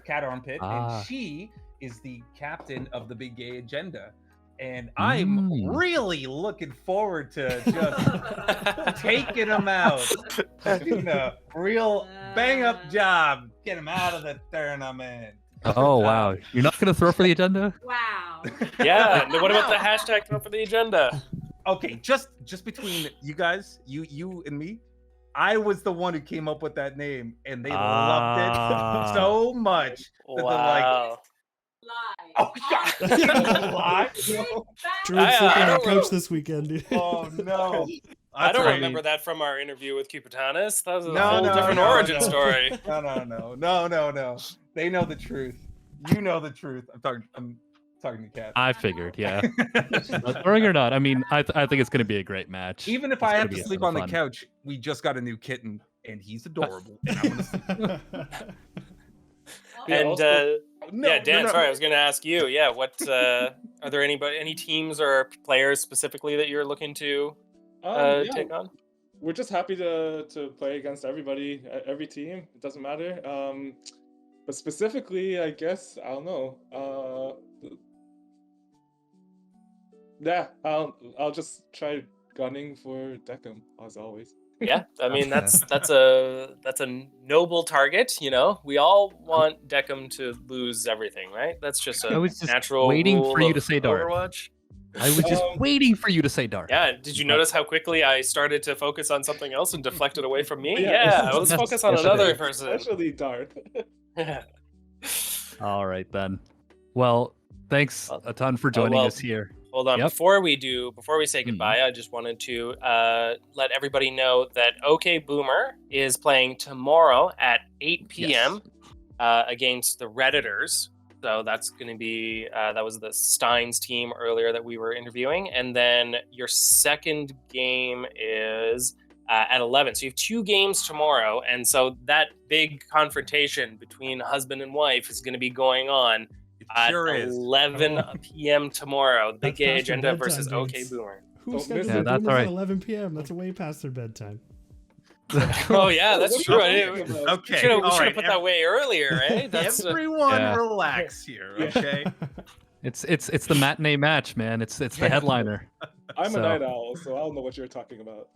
Cat Armpit, and she is the captain of the Big Gay Agenda. And I'm really looking forward to just taking them out, doing a real bang-up job, get them out of the tournament. Oh, wow. You're not going to throw for the agenda? Wow. Yeah, and what about the hashtag throw for the agenda? Okay, just between you guys, you and me, I was the one who came up with that name, and they loved it so much that they're like, Lie. "Oh God, lie!" Druid's sleeping on the couch this weekend, dude. Oh no, I don't right. remember that from our interview with Cupitanis. That was a No, whole no, different no, origin no. story. No. They know the truth. You know the truth. I'm talking to Kat. I figured, yeah. Throwing or not, I mean, I think it's going to be a great match. Even if It's I gonna have be to a sleep ton on of the fun. couch, we just got a new kitten, and he's adorable. And I'm gonna sleep. And No, yeah, Dan, no. sorry, I was going to ask you. Yeah, what are there any teams or players specifically that you're looking to Yeah, take on? we're just happy to play against everybody, every team. It doesn't matter. But specifically, I guess I don't know. Yeah, I'll just try gunning for Deckham as always. Yeah, I mean that's a noble target. You know, we all want Deckham to lose everything, right? That's just I a was just natural waiting rule for you of to say Darth. Overwatch. I was just waiting for you to say Dark. Yeah, did you notice how quickly I started to focus on something else and deflected away from me? Yeah, Yeah, let's yes, focus on yes, I another did. person. Especially Darth. All right, then. Well, thanks a ton for joining well, us here. Hold on, Yep. before we say goodbye, I just wanted to let everybody know that OK Boomer is playing tomorrow at 8 p.m. Against the Redditors. So that's going to be that was the Steins team earlier that we were interviewing, and then your second game is at 11. So you have 2 games tomorrow, and so that big confrontation between husband and wife is going to be going on. At Sure is. 11 p.m. tomorrow, the Big That's Gay past their Agenda bedtime, versus dude. OK Boomer. Who Don't scheduled miss their it. that's boomers all right. at 11 p.m.? That's way past their bedtime. Oh yeah, that's What true. are I you didn't- talking about? we Okay, should all have right, put that way earlier, right? That's Everyone Yeah. relax here, okay? It's the matinee match, man. It's the headliner. I'm So- a night owl, so I don't know what you're talking about.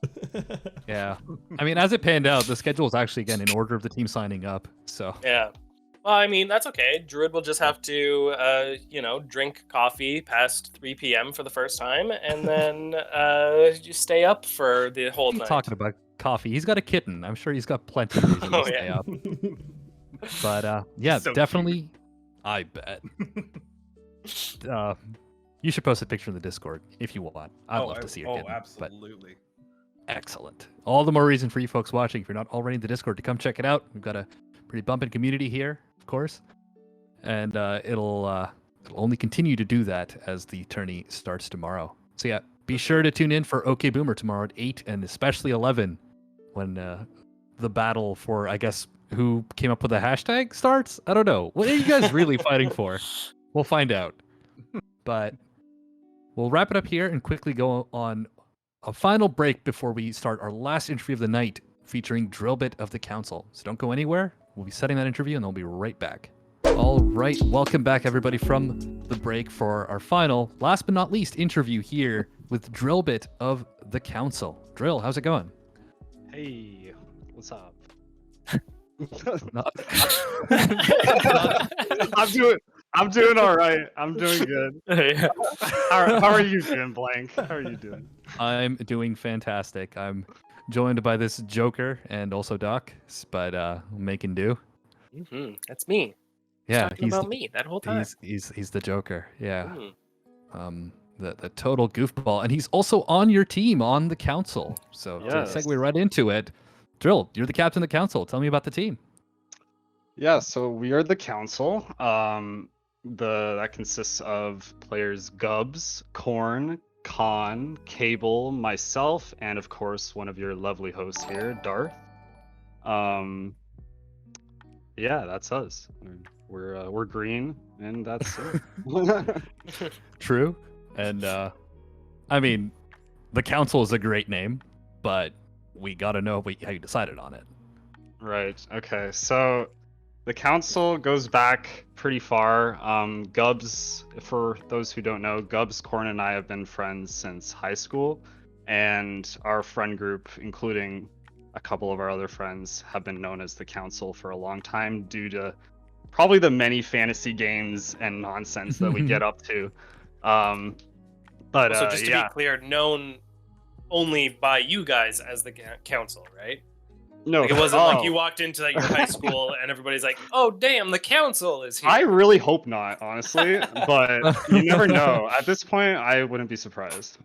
Yeah. I mean, as it panned out, the schedule is actually again in order of the team signing up. So yeah. Well, I mean, that's okay. Druid will just have to, drink coffee past 3 p.m. for the first time, and then just stay up for the whole what are you night. talking about coffee? He's got a kitten. I'm sure he's got plenty of reason Oh, to stay yeah. up. But yeah, So definitely. I bet. You should post a picture in the Discord if you want. I'd love to see your kitten. But absolutely. excellent. All the more reason for you folks watching, if you're not already in the Discord, to come check it out. We've got a pretty bumping community here, of course, and it'll only continue to do that as the tourney starts tomorrow. So yeah, be sure to tune in for OK Boomer tomorrow at 8 and especially 11 when the battle for, I guess, who came up with the hashtag starts. I don't know. What are you guys really fighting for? We'll find out. But we'll wrap it up here and quickly go on a final break before we start our last interview of the night featuring Drillbit of the Council. So don't go anywhere. We'll be setting that interview and then we'll be right back. All right, welcome back everybody from the break for our final, last but not least, interview here with Drillbit of the Council. Drill, how's it going? Hey, what's up? I'm doing all right. I'm doing good. Yeah. How are you doing, Blank? How are you doing? I'm doing fantastic. I'm joined by this Joker and also Doc, but making do. That's me. Yeah, Talking about me that whole time. He's the Joker. Yeah. Mm. the total goofball, and he's also on your team on the council. So to segue right into it, Drill, you're the captain of the council. Tell me about the team. Yeah, so we are the council. That consists of players Gubs, Corn, Khan, Cable, myself, and of course one of your lovely hosts here, Darth. Yeah, that's us. We're green, and that's it. True, and I mean, the council is a great name, but we gotta know how you decided on it. Right. Okay. So the council goes back pretty far. Gubs, for those who don't know, Gubs, Corn, and I have been friends since high school, and our friend group, including a couple of our other friends, have been known as the council for a long time due to probably the many fantasy games and nonsense that we get up to. So just to be clear, known only by you guys as the council, right? No, like it wasn't like you walked into your high school and everybody's like, "Oh, damn, the council is here." I really hope not, honestly, but you never know. At this point, I wouldn't be surprised.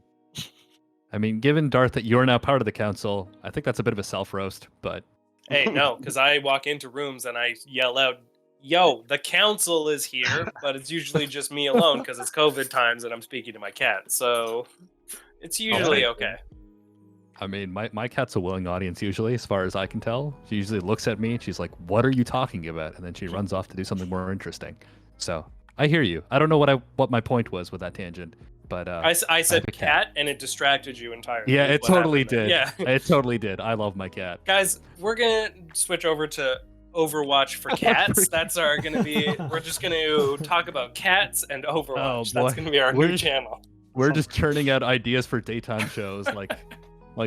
I mean, given Darth that you're now part of the council, I think that's a bit of a self-roast, but... Hey, no, because I walk into rooms and I yell out, "Yo, the council is here," but it's usually just me alone because it's COVID times and I'm speaking to my cat, so it's usually okay. I mean, my cat's a willing audience usually, as far as I can tell. She usually looks at me and she's like, "What are you talking about?" And then she runs off to do something more interesting. So I hear you. I don't know what my point was with that tangent, but I said cat and it distracted you entirely. Yeah, it totally did. Yeah, it totally did. I love my cat. Guys, we're gonna switch over to Overwatch for cats. That's gonna be. We're just gonna talk about cats and Overwatch. That's gonna be our new channel. We're just churning out ideas for daytime shows like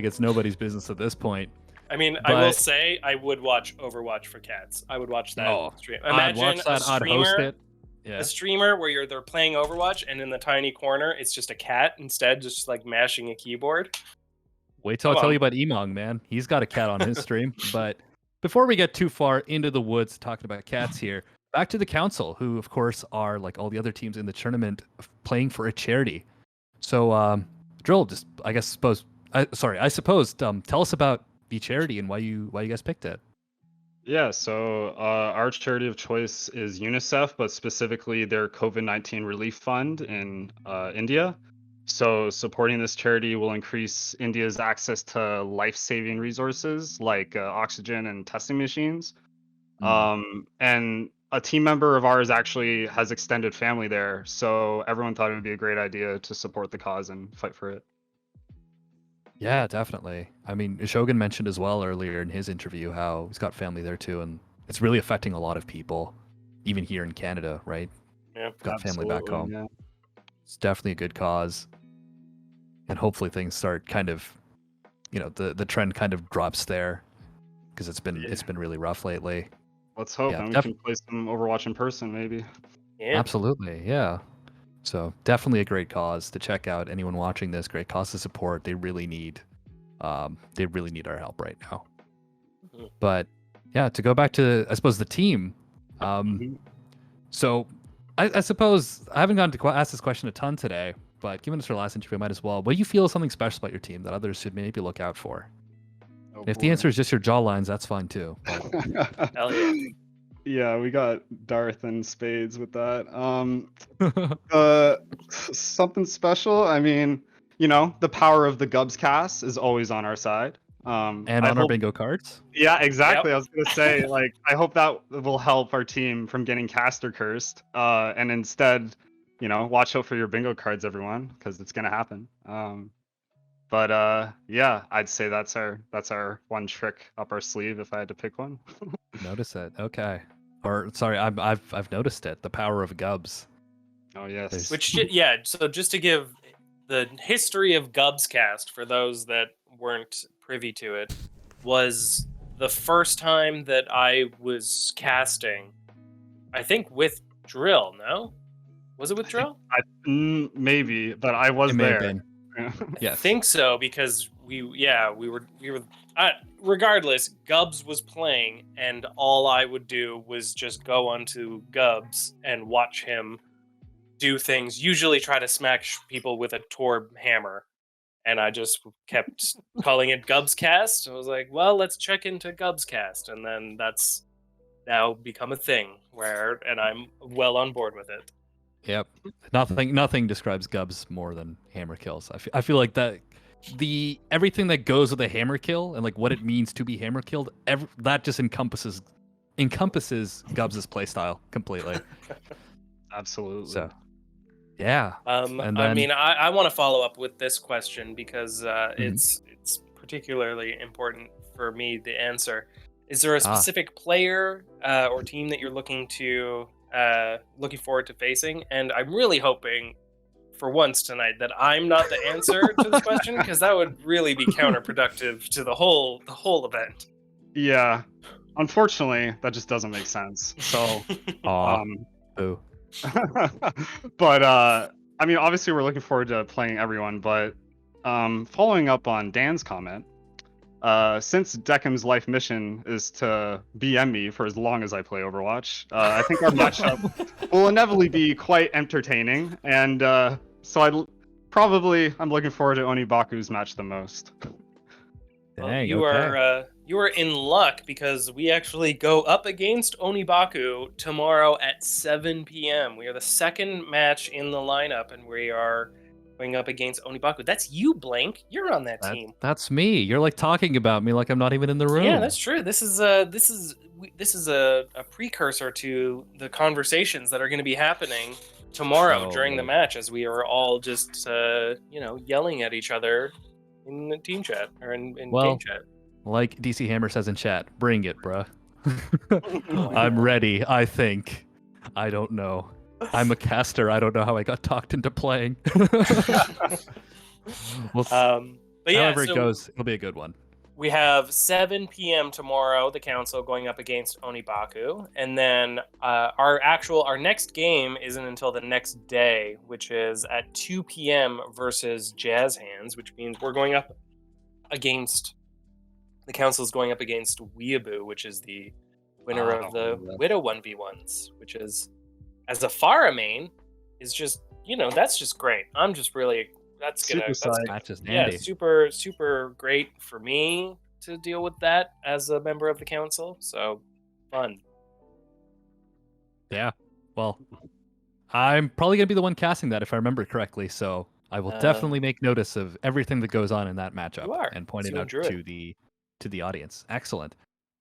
it's nobody's business at this point. I mean, I will say I would watch Overwatch for cats. I would watch that stream. Imagine I'd watch that. I'd host it. Yeah. A streamer where they're playing Overwatch and in the tiny corner it's just a cat instead, just like mashing a keyboard. Wait till I tell you about Emong, man. He's got a cat on his stream. But before we get too far into the woods talking about cats here, back to the council, who of course are like all the other teams in the tournament playing for a charity. So Drill, just I suppose tell us about the charity and why you guys picked it. Yeah, so our charity of choice is UNICEF, but specifically their COVID-19 relief fund in India. So supporting this charity will increase India's access to life-saving resources like oxygen and testing machines. And a team member of ours actually has extended family there, so everyone thought it would be a great idea to support the cause and fight for it. Yeah, definitely. I mean, Shogun mentioned as well earlier in his interview how he's got family there too, and it's really affecting a lot of people, even here in Canada, right? Yeah, got family back home. Yeah. It's definitely a good cause, and hopefully things start kind of, the trend kind of drops there, because it's been really rough lately. Let's hope, and we can play some Overwatch in person, maybe. Yeah, absolutely, yeah. So definitely a great cause to check out. Anyone watching this, great cause to support. They really need our help right now. But yeah, to go back to I suppose the team. So I suppose I haven't gotten to ask this question a ton today, but given it's our last interview, I might as well. What do you feel is something special about your team that others should maybe look out for? If the answer is just your jawlines, that's fine too. Hell yeah. Yeah, we got Darth and Spades with that. Something special. I mean, the power of the Gubs cast is always on our side. And on our bingo cards. Yeah, exactly. Yep. I was gonna say, I hope that will help our team from getting caster cursed. And instead, watch out for your bingo cards, everyone, because it's gonna happen. But yeah, I'd say that's our one trick up our sleeve if I had to pick one. Notice it. Okay. Or sorry, I've noticed it. The power of Gubs. Oh yes. So just to give the history of Gubs cast for those that weren't privy to it, was the first time that I was casting, I think with Drill. No, was it with Drill? Maybe, but I was there. I think so, because we were regardless, Gubs was playing and all I would do was just go onto Gubs and watch him do things. Usually try to smash people with a Torb hammer, and I just kept calling it Gubscast. I was like, well, let's check into Gubscast, and then that's now become a thing and I'm well on board with it. Yep. Nothing describes Gubs more than hammer kills. I feel like that everything that goes with a hammer kill and like what it means to be hammer killed, that just encompasses Gubs' playstyle completely. Absolutely. So, yeah. And then, I mean, I want to follow up with this question because it's particularly important for me. The answer: is there a specific player or team that you're looking forward to facing? And I'm really hoping, for once tonight, that I'm not the answer to this question, because that would really be counterproductive to the whole event. Yeah. Unfortunately, that just doesn't make sense. So, boo. But I mean, obviously, we're looking forward to playing everyone. But following up on Dan's comment, since Deckham's life mission is to BM me for as long as I play Overwatch, I think our matchup will inevitably be quite entertaining. And so I'm looking forward to Onibaku's match the most. Dang, you are in luck, because we actually go up against Onibaku tomorrow at 7 p.m. We are the second match in the lineup, and we are going up against Onibaku. That's you, Blank. You're on that team. That's me. You're like talking about me like I'm not even in the room. Yeah, that's true. This is a precursor to the conversations that are going to be happening tomorrow during the match, as we are all just yelling at each other in the team chat or in game chat. Like DC Hammer says in chat, bring it, bruh. I'm ready, I think. I don't know. I'm a caster. I don't know how I got talked into playing. But yeah, however it goes, it'll be a good one. We have 7 p.m. tomorrow, the Council going up against Onibaku. And then our next game isn't until the next day, which is at 2 p.m. versus Jazz Hands, which means we're going up against... The Council's going up against Weeaboo, which is the winner of the Widow 1v1s, which is, as a Pharah main, is just, that's just great. I'm just really... That's just handy. super, super great for me to deal with that as a member of the council. So fun. Yeah. Well, I'm probably gonna be the one casting that if I remember correctly. So I will definitely make notice of everything that goes on in that matchup and point it out to the audience. Excellent.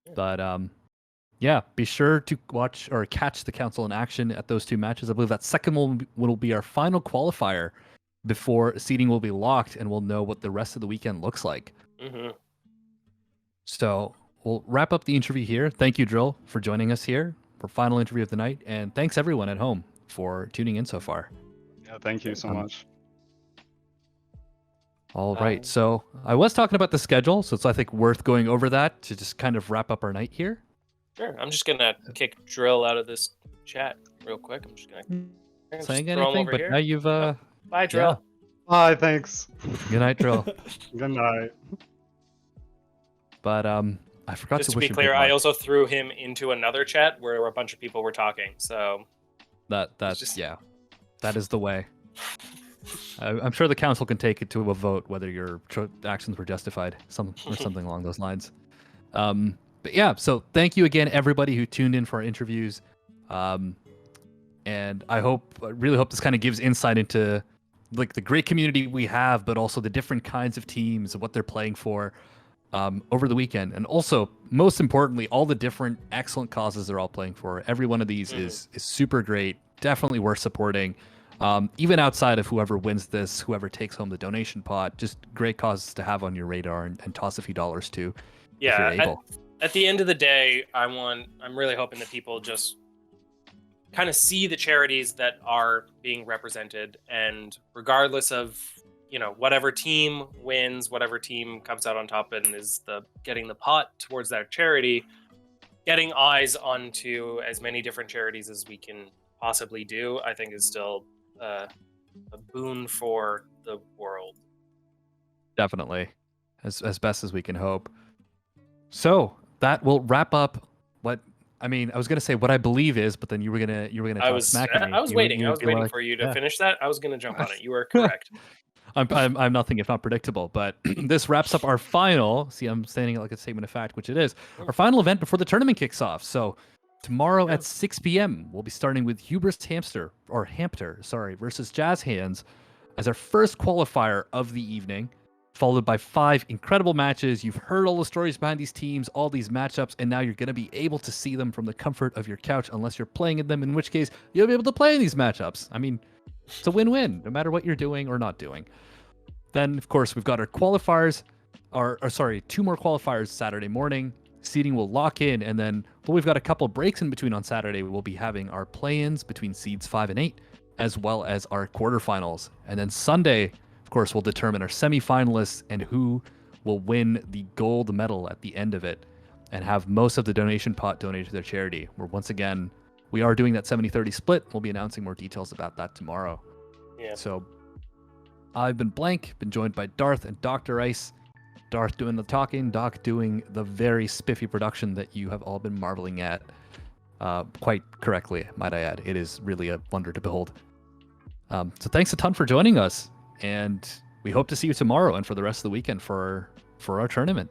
Yeah. But yeah, be sure to watch or catch the council in action at those two matches. I believe that second one will be our final qualifier before seating will be locked, and we'll know what the rest of the weekend looks like. Mm-hmm. So we'll wrap up the interview here. Thank you, Drill, for joining us here for final interview of the night, and thanks everyone at home for tuning in so far. Yeah, thank you so much. All right, so I was talking about the schedule, so it's I think worth going over that to just kind of wrap up our night here. Sure, I'm just gonna kick Drill out of this chat real quick. I'm just gonna saying anything, but now you've Bye, Drill. Yeah. Bye, thanks. Good night, Drill. Good night. But I forgot just to be wish him clear, good I luck. also threw him into another chat where a bunch of people were talking. So yeah, that is the way. I'm sure the council can take it to a vote whether your actions were justified, or something along those lines. But yeah, so thank you again, everybody who tuned in for our interviews. And I really hope this kind of gives insight into like the great community we have, but also the different kinds of teams and what they're playing for over the weekend. And also, most importantly, all the different excellent causes they're all playing for. Every one of these is super great, definitely worth supporting. Even outside of whoever wins this, whoever takes home the donation pot, just great causes to have on your radar and toss a few dollars to if you're able. At the end of the day, I'm really hoping that people just kind of see the charities that are being represented, and regardless of whatever team wins, whatever team comes out on top and is getting the pot towards that charity, getting eyes onto as many different charities as we can possibly do, I think is still a boon for the world. Definitely, as best as we can hope. So that will wrap up what I mean, I was gonna say what I believe is, but then you were gonna I talk was smack at me. I was You- waiting. you I would was be waiting like, for you to yeah. finish that. I was going to jump on it. You were correct. I'm nothing if not predictable, but this wraps up our final. See, I'm saying it like a statement of fact, which it is. Our final event before the tournament kicks off. So tomorrow at 6 p.m. we'll be starting with Hubris Hampter versus Jazz Hands as our first qualifier of the evening, followed by 5 incredible matches. You've heard all the stories behind these teams, all these matchups, and now you're going to be able to see them from the comfort of your couch, unless you're playing in them, in which case you'll be able to play in these matchups. I mean, it's a win-win, no matter what you're doing or not doing. Then, of course, we've got our qualifiers, 2 more qualifiers Saturday morning. Seeding will lock in, and then we've got a couple breaks in between on Saturday. We'll be having our play-ins between seeds 5 and 8, as well as our quarterfinals. And then Sunday, of course, we'll determine our semifinalists and who will win the gold medal at the end of it and have most of the donation pot donated to their charity. Where once again, we are doing that 70-30 split. We'll be announcing more details about that tomorrow. Yeah. So I've been Blank, been joined by Darth and Dr. Ice. Darth doing the talking, Doc doing the very spiffy production that you have all been marveling at. Quite correctly, might I add. It is really a wonder to behold. So thanks a ton for joining us, and we hope to see you tomorrow and for the rest of the weekend for our tournament.